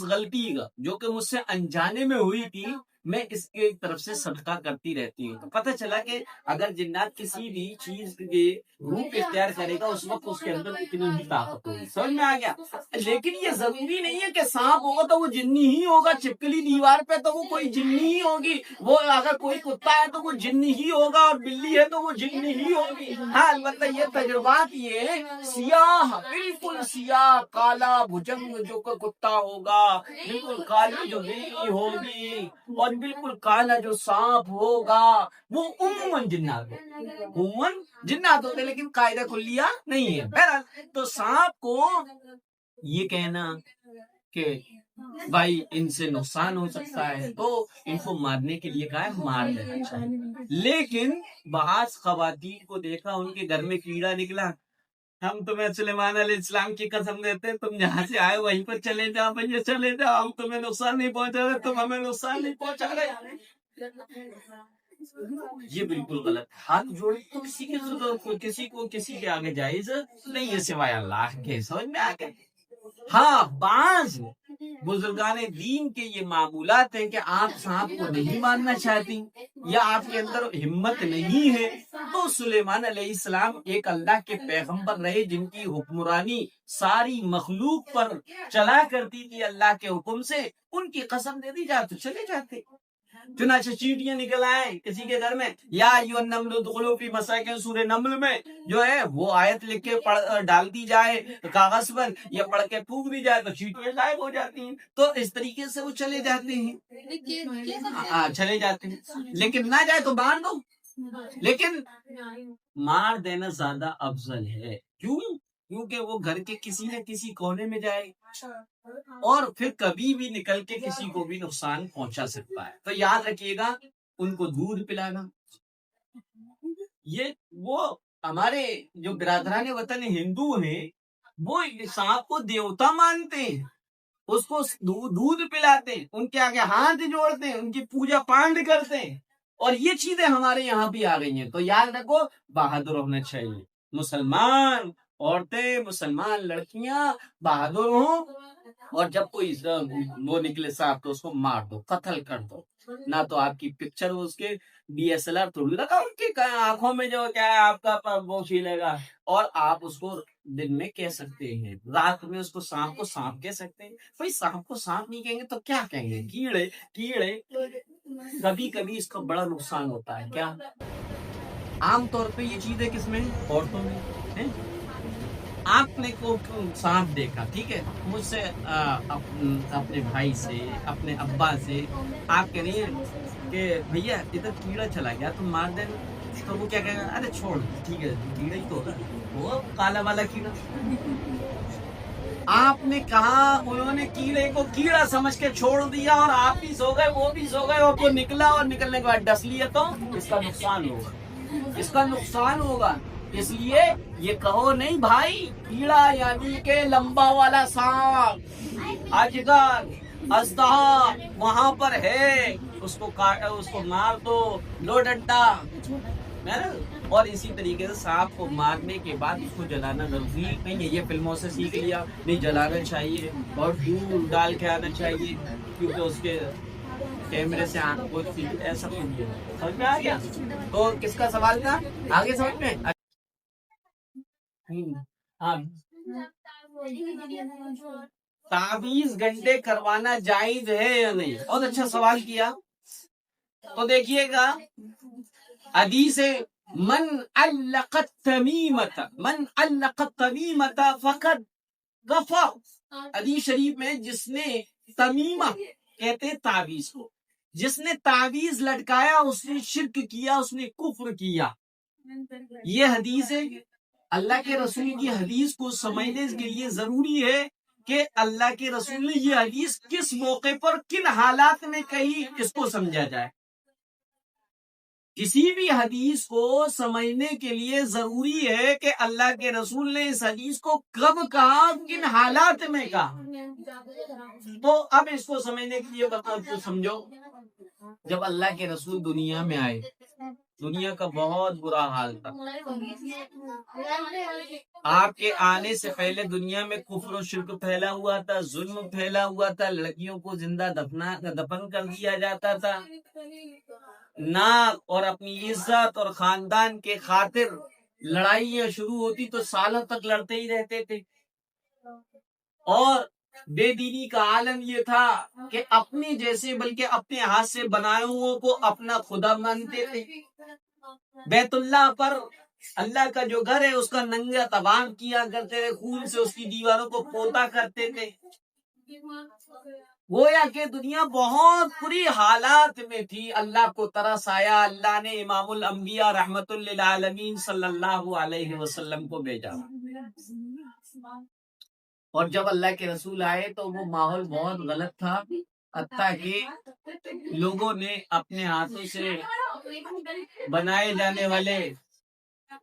غلطی کا جو کہ مجھ سے انجانے میں ہوئی تھی میں اس کی طرف سے صدقہ کرتی رہتی ہوں. تو پتہ چلا کہ اگر جنات کسی بھی چیز کے روپ اختیار کرے گا اس وقت اس کے اندر اتنی ہی طاقت ہوگی. سمجھ میں آ گیا؟ لیکن یہ ضروری نہیں ہے کہ سانپ ہوگا تو وہ جنی ہی ہوگا, چپکلی دیوار پہ تو وہ کوئی جنی ہی ہوگی, وہ اگر کوئی کتا ہے تو وہ جنی ہی ہوگا, اور بلی ہے تو وہ جنی ہی ہوگی. ہاں البتہ یہ تجربات یہ سیاہ, بالکل سیاہ کالا بھجنگ جو کتا ہوگا, بالکل کالی جو بلی ہوگی, اور بالکل کالا جو سانپ ہوگا, وہ عموماً جنات ہوتے, لیکن قاعدہ کلیہ نہیں ہے. بہرحال تو سانپ کو یہ کہنا کہ بھائی ان سے نقصان ہو سکتا ہے تو ان کو مارنے کے لیے کہا ہے مار دینا چاہیے. لیکن بعض خواتین کو دیکھا ان کے گھر میں کیڑا نکلا, ہم تمہیں سلیمان علیہ السلام کی قسم دیتے ہیں تم جہاں سے آئے وہیں پر چلے جاؤ, بھیا چلے جاؤ, ہم تمہیں نقصان نہیں پہنچا رہے, تم ہمیں نقصان نہیں پہنچا رہے. یہ بالکل غلط. ہاتھ جوڑ تو کسی کو کسی کے آگے جائز نہیں ہے سوائے اللہ کے. سمجھ میں آ گئے؟ ہاں بعض بزرگان دین کے یہ معمولات ہیں کہ آپ سانپ کو نہیں ماننا چاہتی یا آپ کے اندر ہمت نہیں ہے. تو سلیمان علیہ السلام ایک اللہ کے پیغمبر رہے جن کی حکمرانی ساری مخلوق پر چلا کرتی تھی اللہ کے حکم سے, ان کی قسم دے دی جاتی چلے جاتے. چنانچہ چیٹیاں نکل آئے کسی کے گھر میں, یا ایھا النمل ادخلوا فی مساکن, سورہ نمل میں جو ہے وہ آیت لکھ کے ڈال دی جائے کاغذ پر یا پڑھ کے پھونک دی جائے تو چیٹیاں غائب ہو جاتی ہیں. تو اس طریقے سے وہ چلے جاتے ہیں, چلے جاتے ہیں. لیکن نہ جائے تو مار دو, لیکن مار دینا زیادہ افضل ہے. کیوں؟ کیونکہ وہ گھر کے کسی نہ کسی کونے میں جائے اور پھر کبھی بھی نکل کے کسی کو بھی نقصان پہنچا سکتا ہے. تو یاد رکھیے گا ان کو دودھ پلانا. یہ وہ ہمارے جو برادران وطن ہندو ہیں وہ سانپ کو دیوتا مانتے ہیں, اس کو دودھ پلاتے ہیں, ان کے آگے ہاتھ جوڑتے ہیں, ان کی پوجا پانڈ کرتے ہیں, اور یہ چیزیں ہمارے یہاں بھی آ گئی ہیں. تو یاد رکھو بہادر ہونا چاہیے. مسلمان عورتیں مسلمان لڑکیاں بہادر ہوں، اور جب کوئی وہ نکلے صاحب تو اس کو مار دو، قتل کر دو، نہ تو آپ کی پکچر اس کے DSLR تھوڑی لگا ان کی آنکھوں میں جو کیا ہے آپ کا وہ کھیلے گا، اور آپ اس کو دن میں کہہ سکتے ہیں، رات میں اس کو سانپ کہہ سکتے ہیں، بھائی سانپ کو سانپ نہیں کہیں گے تو کیا کہیں گے؟ کیڑے کبھی کبھی اس کا بڑا نقصان ہوتا ہے. کیا عام طور پہ یہ چیزیں کس میں عورتوں میں ہیں؟ آپ نے کو سانپ دیکھا، ٹھیک ہے، مجھ سے اپنے بھائی سے اپنے ابا سے آپ کہہ رہی ہیں کہ بھیا ادھر کیڑا چلا گیا تو مار دینا، تو وہ کیا کہے گا؟ ارے چھوڑ ٹھیک ہے کیڑا ہی تو ہوگا، وہ کالا والا کیڑا. آپ نے کہا انہوں نے کیڑے کو کیڑا سمجھ کے چھوڑ دیا، اور آپ بھی سو گئے وہ بھی سو گئے، اور وہ نکلا اور نکلنے کے بعد ڈس لیا تو اس کا نقصان ہوگا، اس کا نقصان ہوگا. اس لیے یہ کہو نہیں بھائی کیڑا یعنی کہ لمبا والا سانپ اجگر اژدہا وہاں پر ہے، اس کو کاٹو، اس کو مار دو، لو ڈنڈا. اور اسی طریقے سے سانپ کو مارنے کے بعد اس کو جلانا ضروری نہیں ہے. یہ فلموں سے سیکھ لیا، نہیں جلانا چاہیے اور دودھ ڈال کے آنا چاہیے، کیونکہ اس کے کیمرے سے ایسا سمجھ میں آ گیا. تو کس کا سوال تھا آگے سمجھ میں؟ تعویذ گنڈے کروانا جائز ہے یا نہیں؟ بہت اچھا سوال کیا. تو دیکھیے گا حدیث من علق التمیمۃ فقد کفر، حدیث شریف میں جس نے تمیمہ کہتے تعویذ کو، جس نے تعویذ لٹکایا اس نے شرک کیا، اس نے کفر کیا. یہ حدیث ہے. اللہ کے رسول کی حدیث کو سمجھنے کے لیے ضروری ہے کہ اللہ کے رسول نے یہ حدیث کس موقع پر کن حالات میں کہی، اس کو سمجھا جائے. کسی بھی حدیث کو سمجھنے کے لیے ضروری ہے کہ اللہ کے رسول نے اس حدیث کو کب کہا، کن حالات میں کہا. تو اب اس کو سمجھنے کے لیے بتاؤ تو سمجھو. جب اللہ کے رسول دنیا میں آئے، دنیا کا بہت برا حال تھا. آپ کے آنے سے پہلے دنیا میں کفر و شرک پھیلا ہوا تھا، ظلم پھیلا ہوا تھا، لڑکیوں کو زندہ دفن کر دیا جاتا تھا. ناک اور اپنی عزت اور خاندان کے خاطر لڑائیاں شروع ہوتی تو سالوں تک لڑتے ہی رہتے تھے. اور بے دینی کا عالم یہ تھا کہ اپنے جیسے بلکہ اپنے ہاتھ سے بنائے ہوئے کو اپنا خدا مانتے تھے. بیت اللہ پر اللہ کا جو گھر ہے اس کا ننگا طواف کیا کرتے تھے، خون سے اس کی دیواروں کو پوتا کرتے تھے. گویا کہ دنیا بہت بری حالات میں تھی. اللہ کو ترس آیا، اللہ نے امام الانبیاء رحمت للعالمین صلی اللہ علیہ وسلم کو بھیجا. اور جب اللہ کے رسول آئے تو وہ ماحول بہت غلط تھا، حتیٰ کہ لوگوں نے اپنے ہاتھوں سے بنائے جانے والے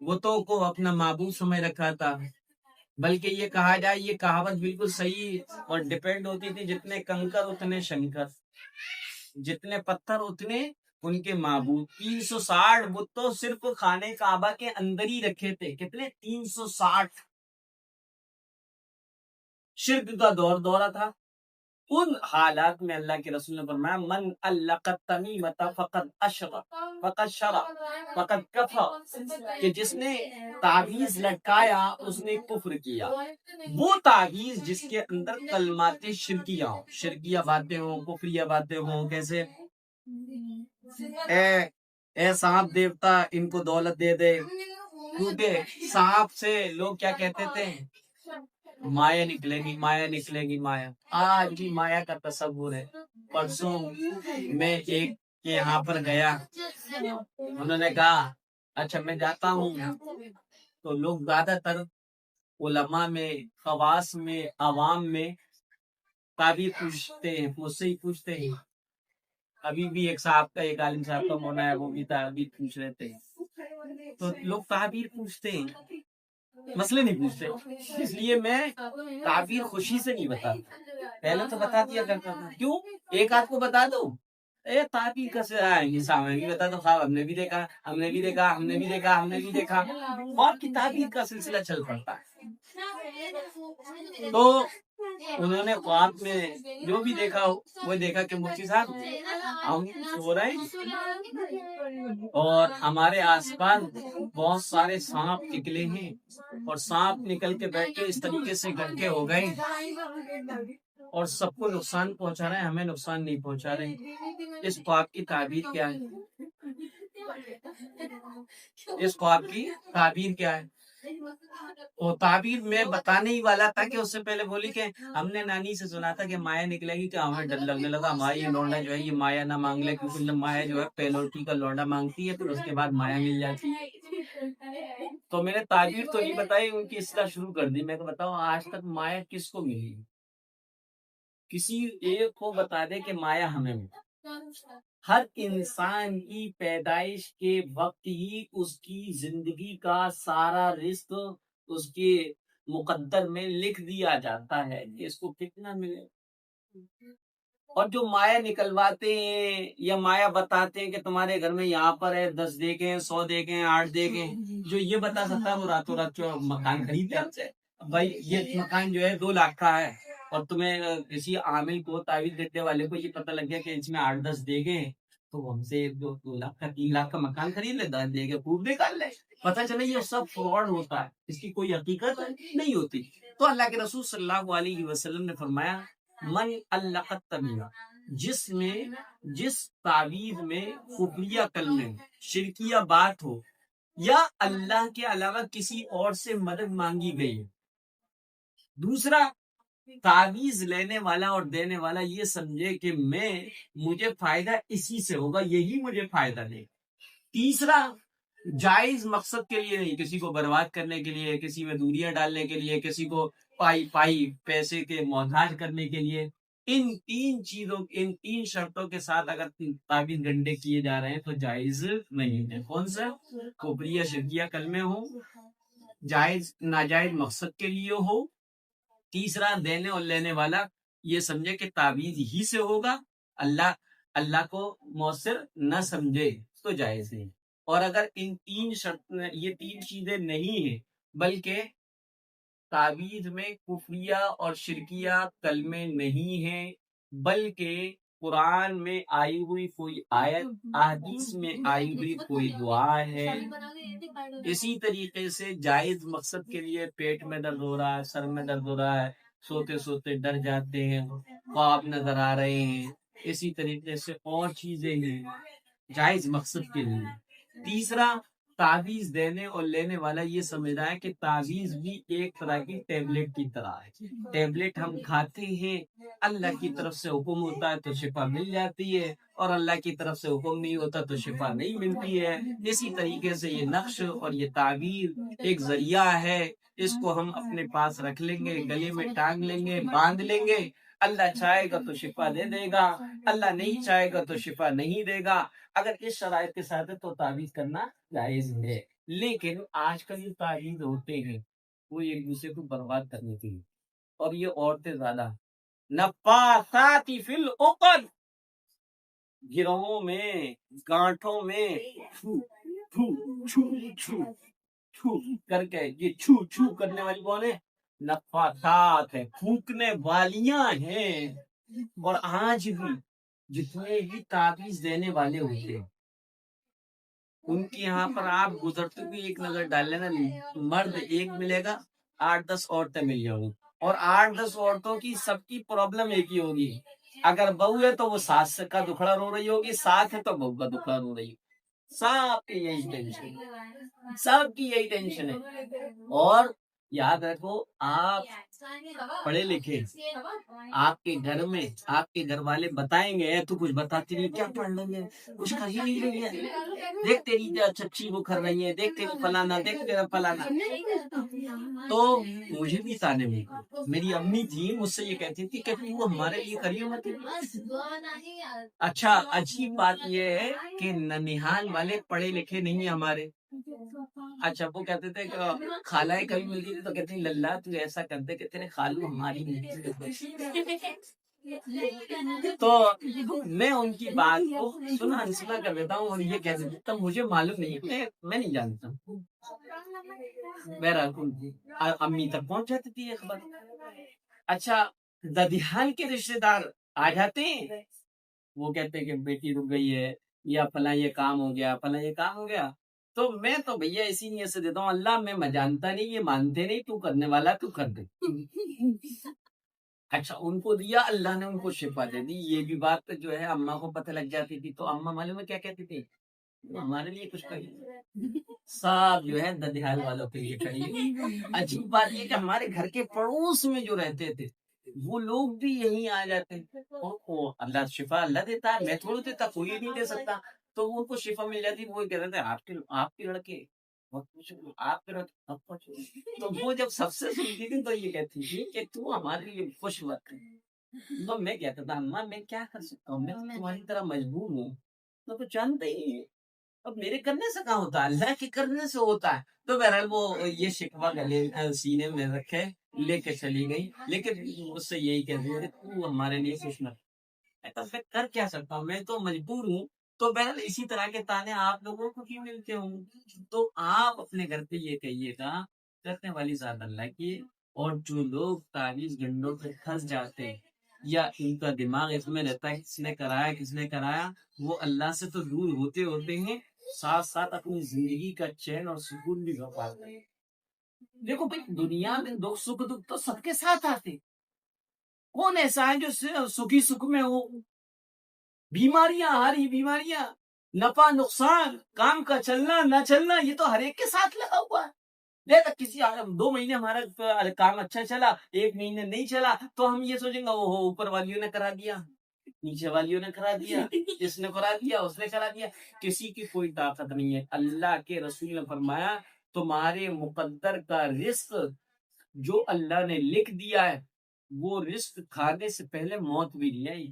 بتوں کو اپنا معبود سمجھ رکھا تھا. بلکہ یہ کہا جائے، یہ کہاوت بالکل صحیح اور ڈیپینڈ ہوتی تھی، جتنے کنکر اتنے شنکر، جتنے پتھر اتنے ان کے معبود. 360 بت تو صرف خانے کعبہ کے اندر ہی رکھے تھے. کتنے؟ 360. شرک کا دورہ تھا. ان حالات میں اللہ کے رسول نے فرمایا من علق التمیمۃ فقد اشرک فقد شرک فقد کفر، کہ جس نے تعویذ لٹکایا اس نے کفر کیا. وہ تعویذ جس کے اندر کلمات شرکیہ ہوں، شرکیہ باتیں ہوں، کفریہ باتیں ہوں، کیسے اے سانپ دیوتا ان کو دولت دے دے، کیونکہ سانپ سے لوگ کیا کہتے تھے؟ مایا نکلے گی، مایا نکلے گی، مایا. آج بھی مایا کا تصور ہے. پرسوں میں ایک کے یہاں پر گیا، انہوں نے کہا اچھا میں جاتا ہوں، تو لوگ زیادہ تر علماء میں، خواص میں، عوام میں تعبیر پوچھتے ہیں، مجھ سے ہی پوچھتے ہیں. ابھی بھی ایک صاحب کا، ایک عالم صاحب کا مونا ہے، وہ بھی تعبیر پوچھ رہے تھے. تو لوگ تعبیر پوچھتے ہیں، مسئلے نہیں پوچھتے. اس لیے میں تعبیر خوشی سے نہیں بتاتا، پہلے تو بتا دیا کرتا تھا. کیوں؟ ایک آدھ کو بتا دو، یہ تعبیر کا سے آئیں گے سامنے بتا تو خواب ہم نے بھی دیکھا، ہم نے بھی دیکھا، ہم نے بھی دیکھا، ہم نے بھی دیکھا، خواب کی تعبیر کا سلسلہ چل پڑتا ہے۔ تو انہوں نے خواب میں جو بھی دیکھا وہ دیکھا کہ مفتی صاحب ہم سو رہے ہیں اور ہمارے آس پاس بہت سارے سانپ نکلے ہیں اور سانپ نکل کے بیٹھ کے اس طریقے سے گھنٹے ہو گئے اور سب کو نقصان پہنچا رہے ہیں، ہمیں نقصان نہیں پہنچا رہے۔ اس خواب کی تعبیر کیا ہے؟ اس خواب کی تعبیر کیا ہے؟ وہ تعبیر میں بتانے ہی والا تھا کہ اس سے پہلے بولی کہ ہم نے نانی سے سنا تھا کہ مایا نکلے گی، کہ ہمیں ڈر لگنے لگا ہماری یہ لونڈا جو ہے یہ مایا نہ مانگ لے، کیونکہ مایا جو ہے پہلوٹی کا لونڈا مانگتی ہے پھر اس کے بعد مایا مل جاتی ہے۔ تو میں نے تعبیر تو نہیں بتائی، ان کی اصلاح شروع کر دی۔ میں تو بتاؤں آج تک مایا کس کو ملی؟ کسی ایک کو بتا دے کہ مایا ہمیں ملی۔ ہر انسان کی پیدائش کے وقت ہی اس کی زندگی کا سارا رزق اس کے مقدر میں لکھ دیا جاتا ہے کہ اس کو کتنا ملے۔ اور جو مایا نکلواتے ہیں یا مایا بتاتے ہیں کہ تمہارے گھر میں یہاں پر ہے 10 دیکھیں 100 دیکھیں 8 دیکھیں، جو یہ بتا سکتا ہے وہ راتوں رات جو مکان خرید ہے، بھائی یہ مکان جو ہے 2 لاکھ کا ہے، اور تمہیں کسی عامل کو تعویذ دینے والے کو یہ پتہ لگ گیا کہ اس میں 8-10 دیکھیں تو وہ ہم سے 2 لاکھ کا 3 لاکھ کا مکان خرید لے، 10 دے کے خوب نکال لے۔ پتہ چلے یہ سب فراڈ ہوتا ہے، اس کی کوئی حقیقت نہیں ہوتی۔ تو اللہ کے رسول صلی اللہ علیہ وسلم نے فرمایا من علق التمیمہ، جس تعویذ میں خفیہ کلمے شرکیہ بات ہو یا اللہ کے علاوہ کسی اور سے مدد مانگی گئی ہے۔ دوسرا، تعویذ لینے والا اور دینے والا یہ سمجھے کہ مجھے فائدہ اسی سے ہوگا، یہی مجھے فائدہ دے گا۔ تیسرا، جائز مقصد کے لیے نہیں، کسی کو برباد کرنے کے لیے، کسی میں دوریاں ڈالنے کے لیے، کسی کو پائی پیسے کے محتاج کرنے کے لیے۔ ان 3 شرطوں کے ساتھ اگر تعویذ گنڈے کیے جا رہے ہیں تو جائز نہیں ہے۔ کون سا؟ کفریہ شرکیہ کلمے ہو، جائز ناجائز مقصد کے لیے ہو، تیسرا دینے اور لینے والا یہ سمجھے کہ تعویذ ہی سے ہوگا، اللہ کو مؤثر نہ سمجھے تو جائز نہیں۔ اور اگر ان 3 شرط یہ 3 چیزیں نہیں ہیں بلکہ تعویذ میں کفریہ اور شرکیہ کلمے نہیں ہیں بلکہ قرآن میں آئی ہوئی کوئی آیت، احادیث میں آئی ہوئی کوئی دعا ہے، اسی طریقے سے جائز مقصد کے لیے پیٹ میں درد ہو رہا ہے، سر میں درد ہو رہا ہے، سوتے سوتے ڈر جاتے ہیں، خواب نظر آ رہے ہیں، اسی طریقے سے اور چیزیں ہیں جائز مقصد کے لیے۔ تیسرا، تعویذ دینے اور لینے والا یہ سمجھ رہا ہے کہ تعویذ بھی ایک طرح کی ٹیبلٹ کی طرح ہے، ٹیبلٹ ہم کھاتے ہیں، اللہ کی طرف سے حکم ہوتا ہے تو شفا مل جاتی ہے، اور اللہ کی طرف سے حکم نہیں ہوتا تو شفا نہیں ملتی ہے۔ اسی طریقے سے یہ نقش اور یہ تعویذ ایک ذریعہ ہے، اس کو ہم اپنے پاس رکھ لیں گے، گلے میں ٹانگ لیں گے، باندھ لیں گے، اللہ چاہے گا تو شفا دے دے گا، اللہ نہیں چاہے گا تو شفا نہیں دے گا۔ اگر اس شرائط کے ساتھ ہے تو تعویذ کرنا جائز ہے۔ لیکن آج کل یہ تعویذ ہوتے ہیں وہ ایک دوسرے کو برباد کرنے کے لیے، اور یہ عورتیں زیادہ نفاثات فی العقد، گروہوں میں گانٹھوں میں چھو چھو چھو چھو چھو کر کے، یہ چھو چھو کرنے والی کون ہے؟ نفاثات ہے، پھونکنے والیاں ہیں۔ اور آج بھی جتنے بھی تعویذ دینے والے ہوتے ہیں ان کے یہاں پر آپ گزرتے ہوئے ایک نظر ڈال لینا، مرد ایک ملے گا، 8-10 عورتیں مل جائیں گی، اور 8-10 عورتوں کی سب کی پرابلم ایک ہی ہوگی۔ اگر بہو ہے تو وہ ساس کا دکھڑا رو رہی ہوگی، ساس ہے تو بہو کا دکھڑا رو رہی ہوگی، سب کی یہی ٹینشن ہے، سب کی یہی ٹینشن ہے۔ اور یاد رکھو، آپ پڑھے لکھے، آپ کے گھر میں آپ کے گھر والے بتائیں گے تو کچھ بتاتی نہیں، کیا پڑھ رہی ہے، کچھ کر ہی نہیں رہی ہے، دیکھ تیری چچی وہ کر رہی ہے، دیکھ تیری فلانا، دیکھ تیرا فلانا۔ تو مجھے بھی تانے میں میری امی تھی مجھ سے یہ کہتی تھی کہ وہ ہمارے لیے کری ہوئی تھی۔ اچھا، عجیب بات یہ ہے کہ ننیحال والے پڑھے لکھے نہیں ہیں ہمارے۔ اچھا، وہ کہتے تھے کہ خالائیں کبھی ملتی تھی تو کہتے ہیں للہ تو ایسا کرتے کہ تیرے خالو ہماری ملتی۔ تو میں ان کی بات کو سنا کر دیتا ہوں اور یہ کہہ دیتا ہوں مجھے معلوم نہیں ہے، میں نہیں جانتا. بہرحال امی تک پہنچ جاتی تھی یہ خبر. اچھا ددیال کے رشتے دار آ جاتے ہیں، وہ کہتے ہیں کہ بیٹی رک گئی ہے یا فلاں یہ کام ہو گیا، فلاں یہ کام ہو گیا. تو میں تو بھیا اسی نیت سے دیتا ہوں، اللہ میں جانتا نہیں، یہ مانتے نہیں، تو کرنے والا تو کر دے. اچھا ان کو دیا، اللہ نے ان کو شفا دے دی. یہ بھی بات جو ہے اماں کو پتہ لگ جاتی تھی، تو اماں معلوم ہے کیا کہتی تھی، ہمارے لیے کچھ کریے. سب جو ہے ددیال والوں کے لیے کریے. عجیب بات یہ کہ ہمارے گھر کے پڑوس میں جو رہتے تھے وہ لوگ بھی یہیں آ جاتے ہیں. اللہ شفا اللہ دیتا ہے، میں تھوڑا دیتا، کوئی نہیں دے سکتا. تو ان کو شفا مل جاتی. وہ کہتے تھے آپ کے لڑکے آپ کے لڑکے. تو وہ جب سب سے سنتی تھی تو یہ کہتی تھی کہ تو ہمارے لیے خوش وقت ہے. تو میں کہتا تھا اماں میں کیا کر سکتا ہوں، میں تو تمہاری طرح مجبور ہوں. تو جانتے ہی ہیں اب میرے کرنے سے کہاں ہوتا ہے، اللہ کے کرنے سے ہوتا ہے. تو بہرحال وہ یہ شکوہ گلے سینے میں رکھے لے کے چلی گئی، لیکن اس سے یہی کہہ رہی ہے تو ہمارے لیے کچھ نہ. میں کر کیا سکتا ہوں، میں تو مجبور ہوں. تو بہرحال اسی طرح کے تانے آپ لوگوں کو کیوں ملتے ہوں. تو آپ اپنے گھر پہ یہ کہیے گا کرنے والی ذات اللہ کی. اور جو لوگ تعویذ گنڈوں پہ پھنس جاتے ہیں یا ان کا دماغ اس میں رہتا ہے کس نے کرایا، وہ اللہ سے تو دور ہوتے ہیں، ساتھ ساتھ اپنی زندگی کا چین اور سکون بھی گھر پاتے ہیں. دیکھو بھائی دنیا میں سکھ دکھ تو سب کے ساتھ آتے. کون ایسا ہے جو سکھی سکھ میں ہو؟ بیماریاں، ہاری بیماریاں، نفع نقصان، کام کا چلنا نہ چلنا، یہ تو ہر ایک کے ساتھ لگا ہوا ہے. دیکھ کسی 2 مہینے ہمارا کام اچھا چلا، 1 مہینے نہیں چلا، تو ہم یہ سوچیں گے وہ اوپر والیوں نے کرا دیا، نیچے والیوں نے کرا دیا، اس نے کرا دیا، اس نے کرا دیا. کسی کی کوئی طاقت نہیں ہے. اللہ کے رسول نے فرمایا تمہارے مقدر کا رزق جو اللہ نے لکھ دیا ہے وہ رزق کھانے سے پہلے موت بھی نہیں آئی.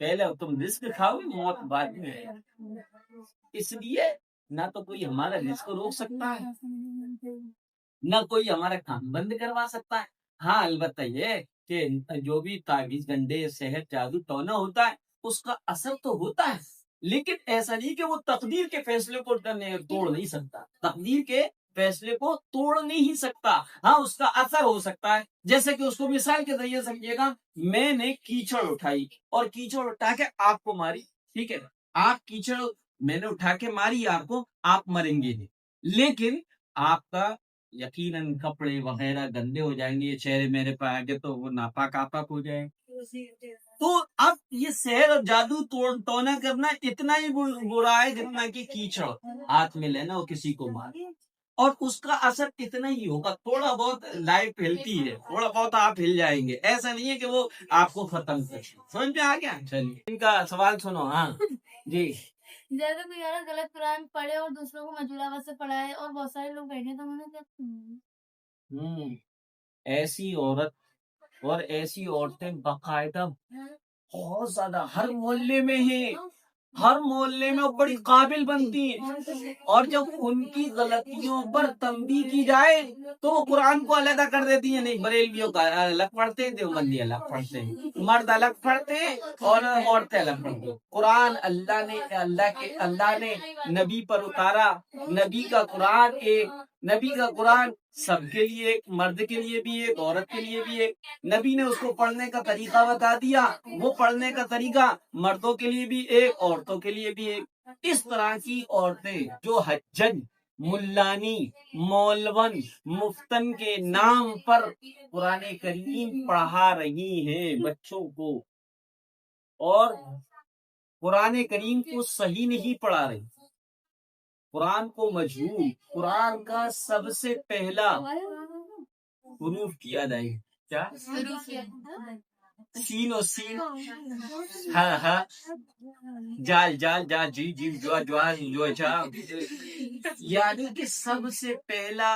پہلے تم رزق کھاؤ، موت بعد میں ہے. اس لیے نہ تو کوئی ہمارا رزق روک سکتا ہے، نہ کوئی ہمارا کام بند کروا سکتا ہے. ہاں البتہ یہ کہ جو بھی تعویذ گنڈے سحر جادو ٹونا ہوتا ہے اس کا اثر تو ہوتا ہے، لیکن ایسا نہیں کہ وہ تقدیر کے فیصلے کو توڑ نہیں سکتا. تقدیر کے فیصلے کو توڑ نہیں سکتا. ہاں اس کا اثر ہو سکتا ہے. جیسے کہ اس کو مثال کے ذریعے سمجھیے گا، میں نے کیچڑ اٹھائی اور کیچڑ اٹھا کے آپ کو ماری، ٹھیک ہے، آپ کیچڑ میں نے اٹھا کے ماری آپ کو، آپ مریں گے نہیں، لیکن آپ کا یقیناً کپڑے وغیرہ گندے ہو جائیں گے، چہرے میرے پہ آگے تو وہ ناپاک آپاک ہو جائے. تو اب یہ سحر اور جادو ٹونا کرنا اتنا ہی برا ہے جتنا کہ کیچڑ ہاتھ میں لینا اور کسی کو مار، اور اس کا اثر اتنا ہی ہوگا. تھوڑا بہت لائف ہلتی ہے، تھوڑا بہت آپ ہل جائیں گے، ایسا نہیں ہے کہ وہ آپ کو ختم کر. سمجھ میں آ گیا؟ چلیے ان کا سوال سنو. ہاں جی. جیسے کوئی اگر غلط قرآن پڑھے اور دوسروں کو مجبورہ سے پڑھائے اور بہت سارے لوگ بیٹھے تو انہوں نے ایسی عورت اور ایسی عورتیں باقاعدہ بہت زیادہ ہر محلے میں ہیں، ہر محلے میں بڑی قابل بنتی ہیں، اور جب ان کی غلطیوں پر تنبیہ کی جائے تو وہ قرآن کو علیحدہ کر دیتی ہیں. نہیں بریلویوں کا الگ پڑھتے ہیں، دیوبندی الگ پڑھتے ہیں، مرد الگ پڑھتے ہیں اور عورتیں الگ پڑھتی ہیں. قرآن اللہ نے نبی پر اتارا. نبی کا قرآن سب کے لیے ایک، مرد کے لیے بھی ایک، عورت کے لیے بھی ایک. نبی نے اس کو پڑھنے کا طریقہ بتا دیا، وہ پڑھنے کا طریقہ مردوں کے لیے بھی ایک، عورتوں کے لیے بھی ایک. اس طرح کی عورتیں جو حجج، ملانی، مولون، مفتن کے نام پر قرآن کریم پڑھا رہی ہیں بچوں کو، اور قرآن کریم کو صحیح نہیں پڑھا رہی، قرآن کو مجہول، قرآن کا سب سے پہلا حروف کیا جائے کیا سین و سین، ہاں ہاں، جال جال جا جی جی جو جا، یعنی کہ سب سے پہلا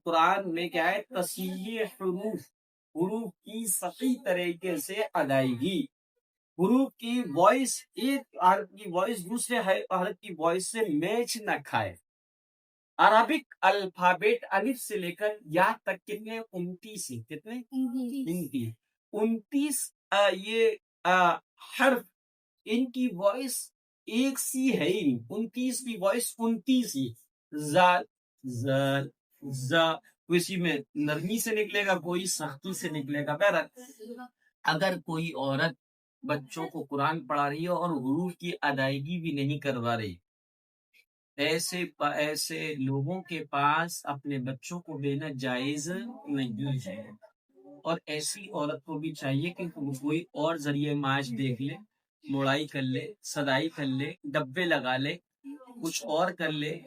قرآن میں کیا ہے، تصحیح حروف کی صحیح طریقے سے ادائیگی. حروف کی وائس، ایک حرف کی وائس دوسرے حرف کی وائس سے میچ نہ کھائے. عربک الفابیٹ الف سے لے کر یا تک کتنے 29 ہیں، کتنے 29 یہ حرف ان کی وائس ایک سی ہے ہی نہیں، 29 وائس 29 ہی، زال زال زا، کسی میں نرمی سے نکلے گا، کوئی سختی سے نکلے گا. بہرحال اگر کوئی عورت بچوں کو قرآن پڑھا رہی ہے اور حروف کی ادائیگی بھی نہیں کروا رہی، ایسے لوگوں کے پاس اپنے بچوں کو دینا جائز نہیں ہے. اور ایسی عورت کو بھی چاہیے کہ کوئی اور ذریعے معاش دیکھ لے، مڑائی کر لے، صدائی کر لے، ڈبے لگا لے، کچھ اور کر لے،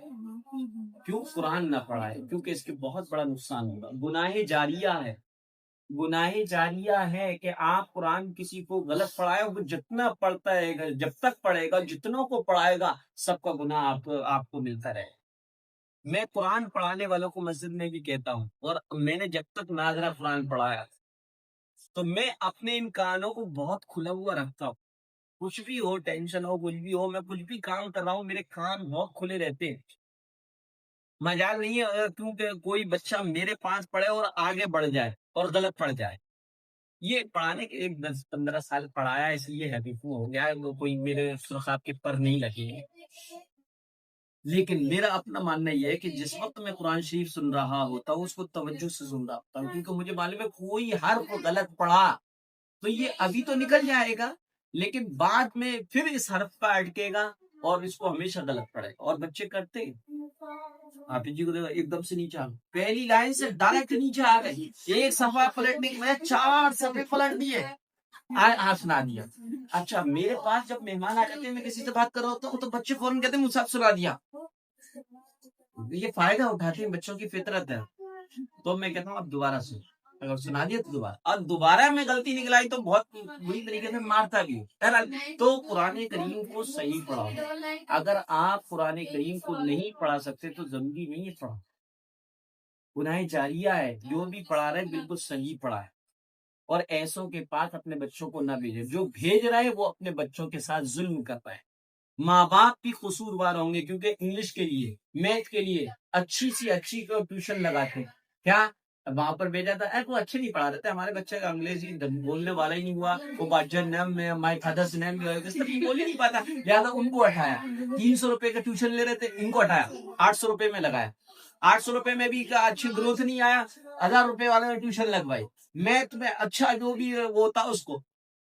کیوں قرآن نہ پڑھائے، کیونکہ اس کے بہت بڑا نقصان ہوگا. گناہ جاریہ ہے، گناہ جاریہ ہے کہ آپ قرآن کسی کو غلط پڑھائے، وہ جتنا پڑھتا ہے گا، جب تک پڑھے گا، جتنوں کو پڑھائے گا، سب کا گناہ آپ کو ملتا رہے. میں قرآن پڑھانے والوں کو مسجد میں بھی کہتا ہوں، اور میں نے جب تک ناظرہ قرآن پڑھایا تو میں اپنے ان کانوں کو بہت کھلا ہوا رکھتا ہوں. کچھ بھی ہو، ٹینشن ہو، کچھ بھی ہو، میں کچھ بھی کام کر رہا ہوں، میرے کان بہت کھلے رہتے ہیں. مجال نہیں ہے کیونکہ کوئی بچہ میرے پاس پڑھے اور آگے بڑھ جائے اور غلط پڑھ جائے. یہ پڑھانے کے 10-15 سال پڑھایا، اس لیے حقیقت ہو گیا ہے، وہ کوئی میرے سرخاب کے پر نہیں لگے. لیکن میرا اپنا ماننا یہ ہے کہ جس وقت میں قرآن شریف سن رہا ہوتا ہوں، اس کو توجہ سے سن رہا ہوتا ہوں، کیونکہ مجھے معلوم ہے کوئی حرف غلط پڑھا تو یہ ابھی تو نکل جائے گا، لیکن بعد میں پھر اس حرف کا اٹکے گا اور اس کو ہمیشہ غلط پڑے گا. اور بچے کرتے ہیں. آپ جی کو دیکھو ایک دم سے نیچے آ گئے، پہلی لائن سے ڈائریکٹ نیچے آ گئے، ایک صفحہ پلٹنے کے بجائے 4 صفحے پلٹ دیے، سنا دیا. اچھا میرے پاس جب مہمان آ جاتے ہیں، میں کسی سے بات کر رہا ہوتا ہوں تو بچے فوراً کہتے ہیں مصحف سنا دیا. یہ فائدہ اٹھاتے ہیں، بچوں کی فطرت ہے. تو میں کہتا ہوں اب دوبارہ سن، اگر سنا دیا تو دوبارہ، اور دوبارہ میں غلطی نکلائی تو بہت بری طریقے سے مارتا بھی ہوں. تو قرآن کریم کو صحیح پڑھاؤ. اگر آپ قرآن کریم کو نہیں پڑھا سکتے تو ضروری نہیں ہے پڑھاؤ. گناہ جاریہ ہے، جو بھی پڑھا رہے بالکل صحیح پڑھا ہے. اور ایسوں کے پاس اپنے بچوں کو نہ بھیجے، جو بھیج رہے وہ اپنے بچوں کے ساتھ ظلم کرتا ہے. ماں باپ بھی قصوروار ہوں گے، کیونکہ انگلش کے لیے، میتھ کے لیے اچھی سی اچھی کو ٹیوشن لگاتے ہیں. کیا وہاں پر بھیجا تھا، وہ اچھے نہیں پڑھا رہتے، ہمارے بچے کا انگریزی بولنے والا ہی نہیں ہوا، وہ باجر نیم میں مائی فادرس نیم بول ہی نہیں پاتا، لہٰذا ان کو ہٹایا. 300 روپے کا ٹیوشن لے رہے تھے، ان کو ہٹایا، 800 روپے میں لگایا. 800 روپے میں بھی اچھی گروتھ نہیں آیا، 1000 روپے والے نے ٹیوشن لگوائی. میتھ میں اچھا جو بھی وہ ہوتا اس کو.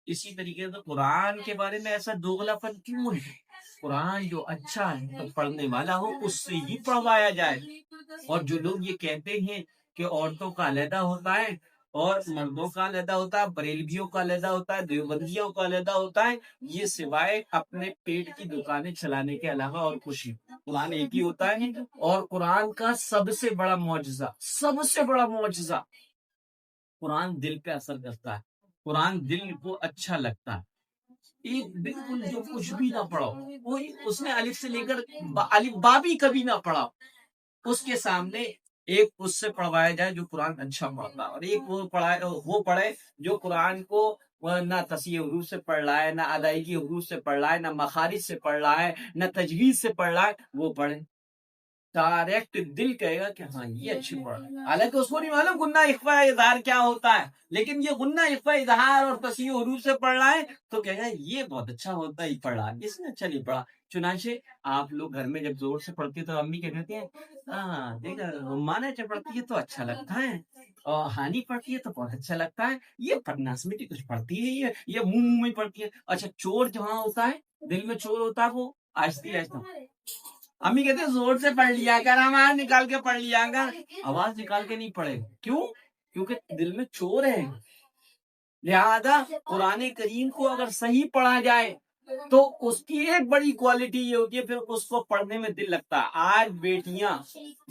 اسی طریقے سے قرآن کے بارے میں ایسا دوغلا پن کیوں ہے؟ قرآن جو اچھا ہے تو پڑھنے والا ہو اس سے ہی پڑھوایا جائے. اور جو لوگ یہ کہتے ہیں کہ عورتوں کا علیحدہ ہوتا ہے اور مردوں کا علیحدہ ہوتا ہے، بریلویوں کا علیحدہ ہوتا ہے، دیوبندیوں کا علیحدہ ہوتا ہے، یہ سوائے اپنے پیٹ کی دکانیں چلانے کے علاوہ اور کچھ نہیں. قرآن ایک ہی ہوتا ہے. اور قرآن کا سب سے بڑا معجزہ قرآن دل پہ اثر کرتا ہے. قرآن دل کو اچھا لگتا ہے. ایک بالکل جو کچھ بھی نہ پڑھو، کوئی اس نے الف سے لے کر الف با بھی کبھی نہ پڑھا، اس کے سامنے ایک اس سے پڑھوایا جائے جو قرآن اچھا پڑھتا ہے، اور ایک وہ پڑھے جو قرآن کو نہ تصحیح حروف سے پڑھ رہا ہے، نہ ادائیگی حروف سے پڑھ رہا ہے، نہ مخارج سے پڑھ رہا ہے، نہ تجوید سے پڑھ رہا ہے، وہ پڑھے. ڈائریکٹ دل کہے گا کہ ہاں یہ اچھی پڑھ رہا ہے. حالانکہ اس کو نہیں معلوم غنہ اخفا اظہار کیا ہوتا ہے، لیکن یہ غنہ اخفا اظہار اور تصحیح حروف سے پڑھ رہا ہے تو کہے گا یہ بہت اچھا ہوتا ہے، پڑھ رہا ہے، اس نے اچھا نہیں پڑھا. چنانچہ آپ لوگ گھر میں جب زور سے پڑھتے ہیں تو امی کیا کہتی ہیں، ہاں دیکھا مانا جب پڑھتی ہے تو اچھا لگتا ہے، اور ہانی پڑھتی ہے تو بہت اچھا لگتا ہے، یہ پڑھناس میں کچھ پڑھتی ہے، یہ منہ میں پڑھتی ہے. اچھا چور جہاں ہوتا ہے، دل میں چور ہوتا ہے، وہ آہستہ آہستہ. امی کہتے ہیں زور سے پڑھ لیا کر، آواز نکال کے پڑھ لیا کر. آواز نکال کے نہیں پڑھے، کیوں؟ کیونکہ دل میں چور ہے. لہذا قرآن کریم کو اگر صحیح پڑھا جائے تو اس کی ایک بڑی کوالٹی یہ ہوتی ہے، پھر اس کو پڑھنے میں دل لگتا ہے. آج بیٹیاں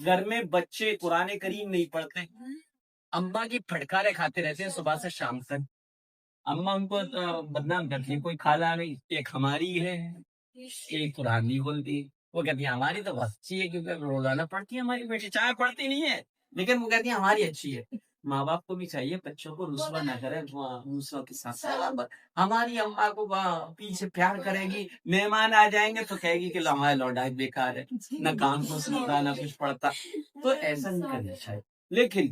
گھر میں بچے قرآن کریم نہیں پڑھتے، اماں کی پھٹکارے کھاتے رہتے ہیں صبح سے شام تک. اماں ان کو بدنام کرتی ہے، کوئی کھالا نہیں، ایک ہماری ہے، ایک قرآن نہیں بولتی. وہ کہتی ہے ہماری تو بہت اچھی ہے کیونکہ روزانہ پڑھتی ہے ہماری بیٹی، چاہے پڑھتی نہیں ہے لیکن وہ کہتی ہے ہماری اچھی ہے. ماں باپ کو بھی چاہیے بچوں کو رسوا نہ کرے دوسروں کے ساتھ. ہماری اماں کو پیچھے پیار کرے گی، مہمان آ جائیں گے تو کہے گی کہ ہمارا لوڈا بیکار ہے، نہ کام کو سنتا نہ کچھ پڑھتا. تو ایسا نہیں کرنا چاہیے. لیکن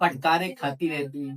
پٹکارے کھاتی رہتی ہیں,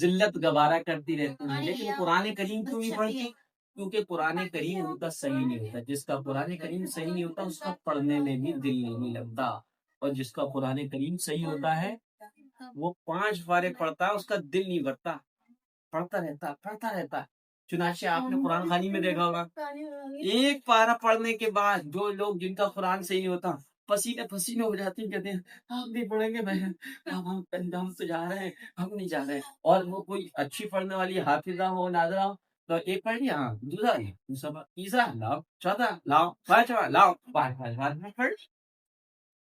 ذلت گوارا کرتی رہتی ہیں, لیکن قرآن کریم کیوں نہیں پڑھتی؟ کیونکہ قرآن کریم ان کا صحیح نہیں ہوتا. جس کا قرآن کریم صحیح نہیں ہوتا اس کا پڑھنے میں بھی دل نہیں لگتا, اور جس کا قرآن کریم صحیح ہوتا ہے وہ 5 پارے پڑھتا ہے, اس کا دل نہیں بھرتا, پڑھتا رہتا. چنانچہ آپ نے قرآن خوانی میں دیکھا ہوگا, ایک پارہ پڑھنے کے بعد جو لوگ جن کا قرآن صحیح نہیں ہوتا پسینے ہو جاتے ہیں, کہتے ہیں آپ بھی پڑھیں گے بہن, ہم تو جا رہے ہیں, ہم نہیں جا رہے ہیں. اور وہ کوئی اچھی پڑھنے والی حافظہ ہو, ناظرہ ہو, تو ایک پڑھ لیا, ہاں دوسرا تیسرا لاؤ, چوتھا لاؤ, پانچواں لاؤ, پانچ پڑھ.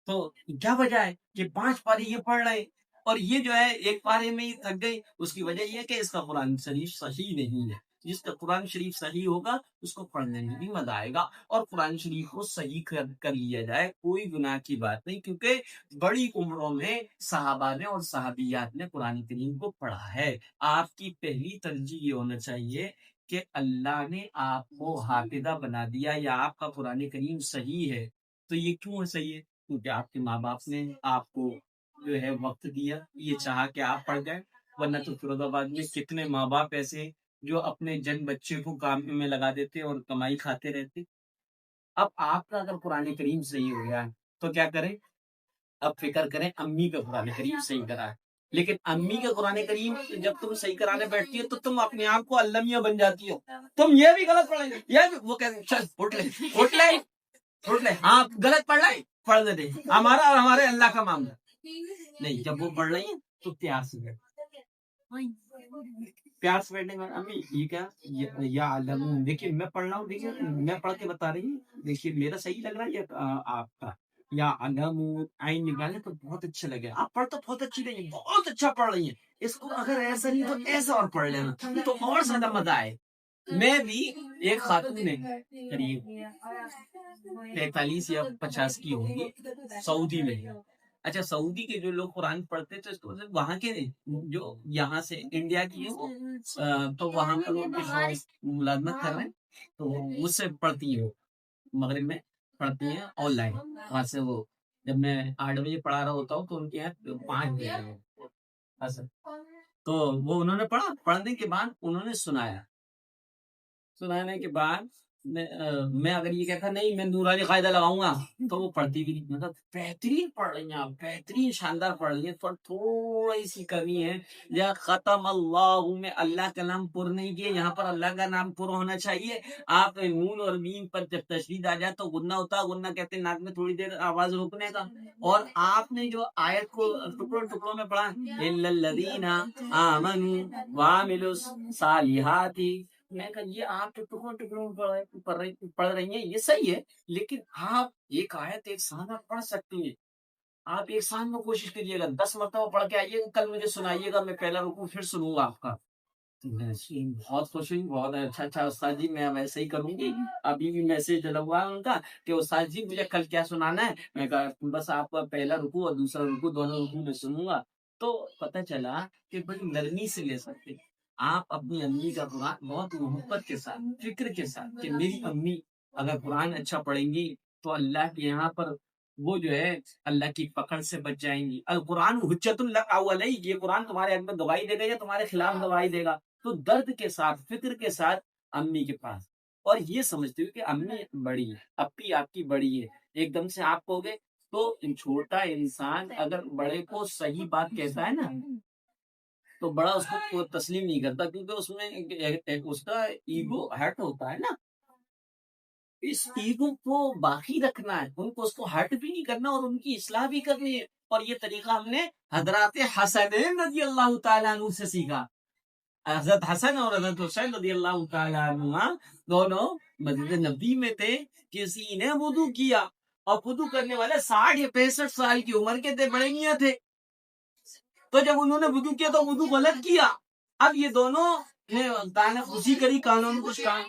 تو کیا وجہ ہے کہ 5 پارے یہ پڑھ رہے ہیں اور یہ جو ہے ایک پارے میں ہی تھک گئی؟ اس کی وجہ یہ ہے کہ اس کا قرآن شریف صحیح نہیں ہے. جس کا قرآن شریف صحیح ہوگا اس کو پڑھنے میں بھی مزہ آئے گا, اور قرآن شریف کو صحیح کر لیا جائے, کوئی گناہ کی بات نہیں, کیونکہ بڑی عمروں میں صحابہ نے اور صحابیات نے قرآن کریم کو پڑھا ہے. آپ کی پہلی ترجیح یہ ہونا چاہیے کہ اللہ نے آپ کو حافظہ بنا دیا یا آپ کا قرآن کریم صحیح ہے, تو یہ کیوں ہے صحیح ہے؟ کیونکہ آپ کے ماں باپ نے آپ کو جو ہے وقت دیا, یہ چاہا کہ آپ پڑھ جائیں. ورنہ تو فیروز آباد میں کتنے ماں باپ ایسے جو اپنے جن بچے کو کام میں لگا دیتے اور کمائی کھاتے رہتے. اب آپ کا اگر قرآن کریم صحیح ہو گیا تو کیا کریں؟ اب فکر کریں امی کا قرآن کریم صحیح کرا ہے, لیکن امی کا قرآن کریم جب تم صحیح کرانے بیٹھتی ہو تو تم اپنے آپ کو علمیہ بن جاتی ہو. تم یہ بھی غلط پڑھیں گے, یہ بھی, وہ کہتے ہیں چل اٹھ لے, آپ غلط پڑھ رہے, پڑھ دے, ہمارا اور ہمارے اللہ کا معاملہ نہیں. جب وہ پڑھ رہی ہیں تو پیار سے بیٹھ, پیار سے بیٹھنے میں امی یہ کیا یا علم, دیکھیے میں پڑھ رہا ہوں, دیکھیے میں پڑھ کے بتا رہی ہوں, دیکھیے میرا صحیح لگ رہا ہے یا آپ کا, یا علم آئین نکالے تو بہت اچھا لگے. آپ پڑھ تو بہت اچھی رہی ہیں, بہت اچھا پڑھ رہی ہیں, اس کو اگر ایسا نہیں تو ایسا اور پڑھ لینا تو اور زیادہ مزہ آئے. میں بھی ایک خاتون نے قریب 45 یا 50 کی ہوگی, سعودی میں. اچھا سعودی کے جو لوگ قرآن پڑھتے تھے تو وہاں کے جو یہاں سے انڈیا کی ہے تو وہاں پر ملازمت کر رہے ہیں, تو مجھ سے پڑھتی ہیں, وہ مغرب میں پڑھتی ہیں آن لائن. وہاں سے وہ جب میں 8 بجے پڑھا رہا ہوتا ہوں تو ان کے یہاں 5 بجے. تو وہ انہوں نے پڑھا, پڑھنے کے بعد انہوں نے سنانے کے بعد میں اگر یہ کہتا نہیں میں نورانی قاعدہ لگاؤں گا تو وہ پڑھتی بھی نہیں. مطلب بہترین پڑھ رہی ہیں آپ, بہترین شاندار پڑھ رہی ہیں, پر تھوڑی سی کمی ہے. یا ختم اللہ میں اللہ کا نام پر نہیں کیا, یہاں پر اللہ کا نام پر ہونا چاہیے. آپ نون اور میم پر جب تشدید آ جائے تو غنہ ہوتا ہے, غنہ کہتے ہیں ناک میں تھوڑی دیر آواز روکنے کا. اور آپ نے جو آیت کو ٹکڑوں میں پڑھا الا الذین آمنوا وعملوا الصالحات, میں کہا یہ آپ تو ٹکڑوں پڑھ رہی ہیں, یہ صحیح ہے, لیکن آپ ایک آیت ایک ساتھ پڑھ سکتی ہیں. آپ ایک ساتھ میں کوشش کریے گا, 10 مرتبہ پڑھ کے آئیے گا, کل مجھے سنائیے گا, میں پہلا رکوع پھر سنوں گا آپ کا. بہت خوش ہوئی, بہت اچھا استاد جی, میں ویسے ہی کروں گی. ابھی بھی میسج ڈلا ہوا ہے ان کا کہ استاد جی مجھے کل کیا سنانا ہے. میں کہا بس آپ کا پہلا رکوع اور دوسرا رکوع دونوں رکوع میں سنوں گا. تو پتہ چلا کہ بڑی نرمی سے لے سکتے. آپ اپنی امی کا قرآن بہت محبت کے ساتھ, فکر کے ساتھ, کہ میری امی اگر قرآن اچھا پڑھیں گی تو اللہ کے یہاں پر وہ جو ہے اللہ کی پکڑ سے بچ جائیں گی. القرآن حجت لک علیک, یہ قرآن تمہارے حق میں گواہی دے گا یا تمہارے خلاف گواہی دے گا. تو درد کے ساتھ, فکر کے ساتھ امی کے پاس, اور یہ سمجھتے ہو کہ امی بڑی ہے, اپی آپ کی بڑی ہے, ایک دم سے آپ کو گے. تو چھوٹا انسان اگر بڑے کو صحیح بات کہتا ہے نا تو بڑا اس کو تسلیم نہیں کرتا, کیونکہ اس میں اس کا ایگو ہرٹ ہوتا ہے نا. اس ایگو کو باقی رکھنا ہے, ان کو اس کو ہرٹ بھی نہیں کرنا اور ان کی اصلاح بھی کرنی ہے. اور یہ طریقہ ہم نے حضرات حسنین رضی اللہ تعالیٰ عنہ سے سیکھا. حضرت حسن اور حضرت حسین رضی اللہ تعالیٰ عنہ دونوں مسجد نبی میں تھے. کسی نے وضو کیا اور وضو کرنے والے 60 یا 65 سال کی عمر کے تھے, بڑے میاں تھے. تو جب انہوں نے وضو کیا تو وضو غلط کیا. اب یہ دونوں نے خوشی کری, کانوں میں کچھ کہا.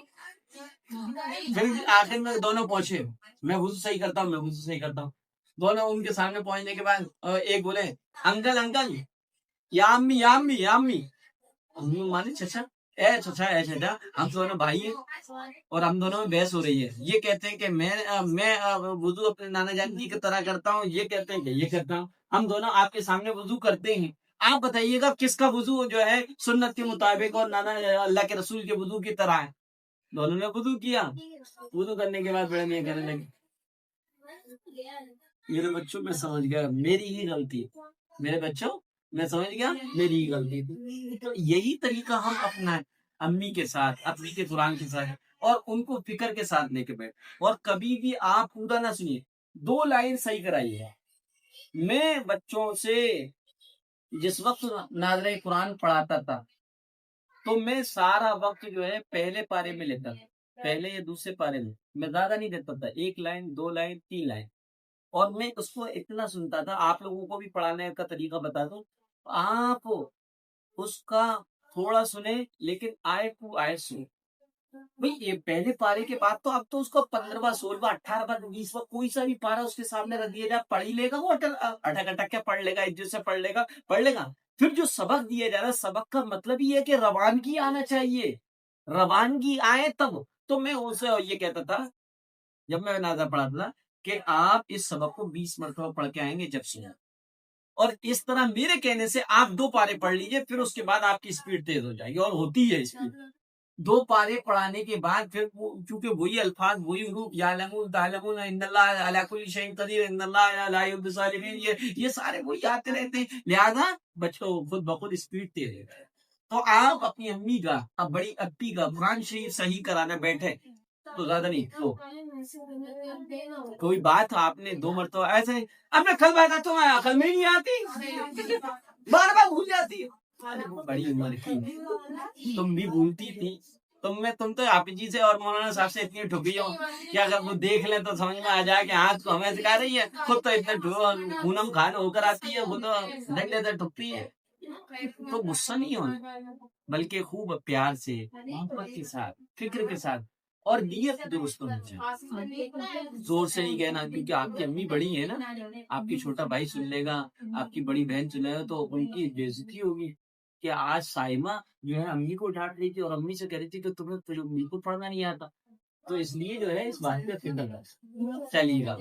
پھر آخر میں دونوں پہنچے, میں وضو صحیح کرتا ہوں, میں وضو صحیح کرتا ہوں. دونوں ان کے سامنے پہنچنے کے بعد ایک بولے انکل انکل, یا امی یا امی یا امی. امی مانے چچا, اے چچا ہم دونوں بھائی ہیں اور ہم دونوں میں بحث ہو رہی ہے. یہ کہتے ہیں کہ میں وضو اپنے نانا جان کی طرح کرتا ہوں, یہ کہتے ہیں کہ یہ کرتا ہوں. ہم دونوں آپ کے سامنے وضو کرتے ہیں, آپ بتائیے گا کس کا وضو جو ہے سنت کے مطابق اور نانا اللہ کے رسول کے وضو کی طرح ہے. دونوں نے وضو کیا, وضو کرنے کے بعد بڑے میاں کہنے لگے میرے بچوں میں سمجھ گیا میری ہی غلطی, میرے بچوں میں سمجھ گیا میری ہی غلطی تھی. تو یہی طریقہ ہم اپنا امی کے ساتھ, اپنی کے قرآن کے ساتھ, اور ان کو فکر کے ساتھ لے کے بیٹھ. اور کبھی بھی آپ پورا نہ سنیے, 2 لائن صحیح کرائیے. میں بچوں سے جس وقت ناظرہ قرآن پڑھاتا تھا تو میں سارا وقت جو ہے پہلے پارے میں لیتا تھا, پہلے یا دوسرے پارے میں زیادہ نہیں دیتا تھا, 1 لائن 2 لائن 3 لائن. اور میں اس کو اتنا سنتا تھا. آپ لوگوں کو بھی پڑھانے کا طریقہ بتا دوں, آپ اس کا تھوڑا سنیں لیکن آیت ٹو آیت سنیں. بھئی یہ پہلے پارے کے بعد تو اب تو اس کو 15واں 16واں 18واں 20واں کوئی سا بھی پارا اس کے سامنے رکھ دیا جائے, پڑھ ہی لے گا وہ, اٹک کے پڑھ لے گا, عزت سے پڑھ لے گا. پھر جو سبق دیا جا رہا ہے, سبق کا مطلب یہ ہے کہ روانگی آنا چاہیے, روانگی آئے تب. تو میں اسے یہ کہتا تھا جب میں نازا پڑھاتا تھا کہ آپ اس سبق کو 20 مرتبہ پڑھ کے آئیں گے جب سنا, اور اس طرح میرے کہنے سے آپ 2 پارے پڑھ لیجئے, پھر اس کے بعد آپ کی اسپیڈ تیز ہو جائے گی, اور ہوتی ہے اسپیڈ. 2 پارے پڑھانے کے بعد پھر چونکہ وہی الفاظ وہی حروف, یعلمون تعلمون ان اللہ علی کل شیء قدیر ان اللہ لا یحب الظالمین, یہ سارے وہی آتے رہتے ہیں. لہذا بچوں خود بخود اسپیڈ تیز ہے. تو آپ اپنی امی کا, اب بڑی اپی کا قرآن شریف صحیح کرانا بیٹھے تو زیادہ نہیں, تو کوئی بات آپ نے 2 مرتبہ ایسے, اب میں کل بات تو عقل میں نہیں آتی, بار بار بھول جاتی ہے. بڑی عمر کی تم بھی بھولتی تھی, تم تو آپ جی سے اور مولانا صاحب سے اتنی ٹھگی ہو کہ اگر وہ دیکھ لیں تو سمجھ میں آ جائے کہ ہاتھ کو ہمیں سکھا رہی ہے, خود تو اتنے پونم خان ہو کر آتی ہے, وہ تو ڈنڈے سے ٹھکتی ہے. تو غصہ نہیں ہونا, بلکہ خوب پیار سے, محبت کے ساتھ, فکر کے ساتھ, اور نیت درست ہونی چاہیے. زور سے نہیں کہنا, کیونکہ آپ کی امی بڑی ہے نا, آپ کی چھوٹا بھائی سن لے گا, آپ کی بڑی بہن سن لے گا, تو ان کی بےعزتی ہوگی کہ آج سائمہ جو ہے امی کو ڈانٹ رہی تھی اور امی سے کہہ رہی تھی کہ تمہیں بالکل پڑھنا نہیں آتا. تو اس لیے جو ہے اس بات پہ فکر کرنا چلیے گا.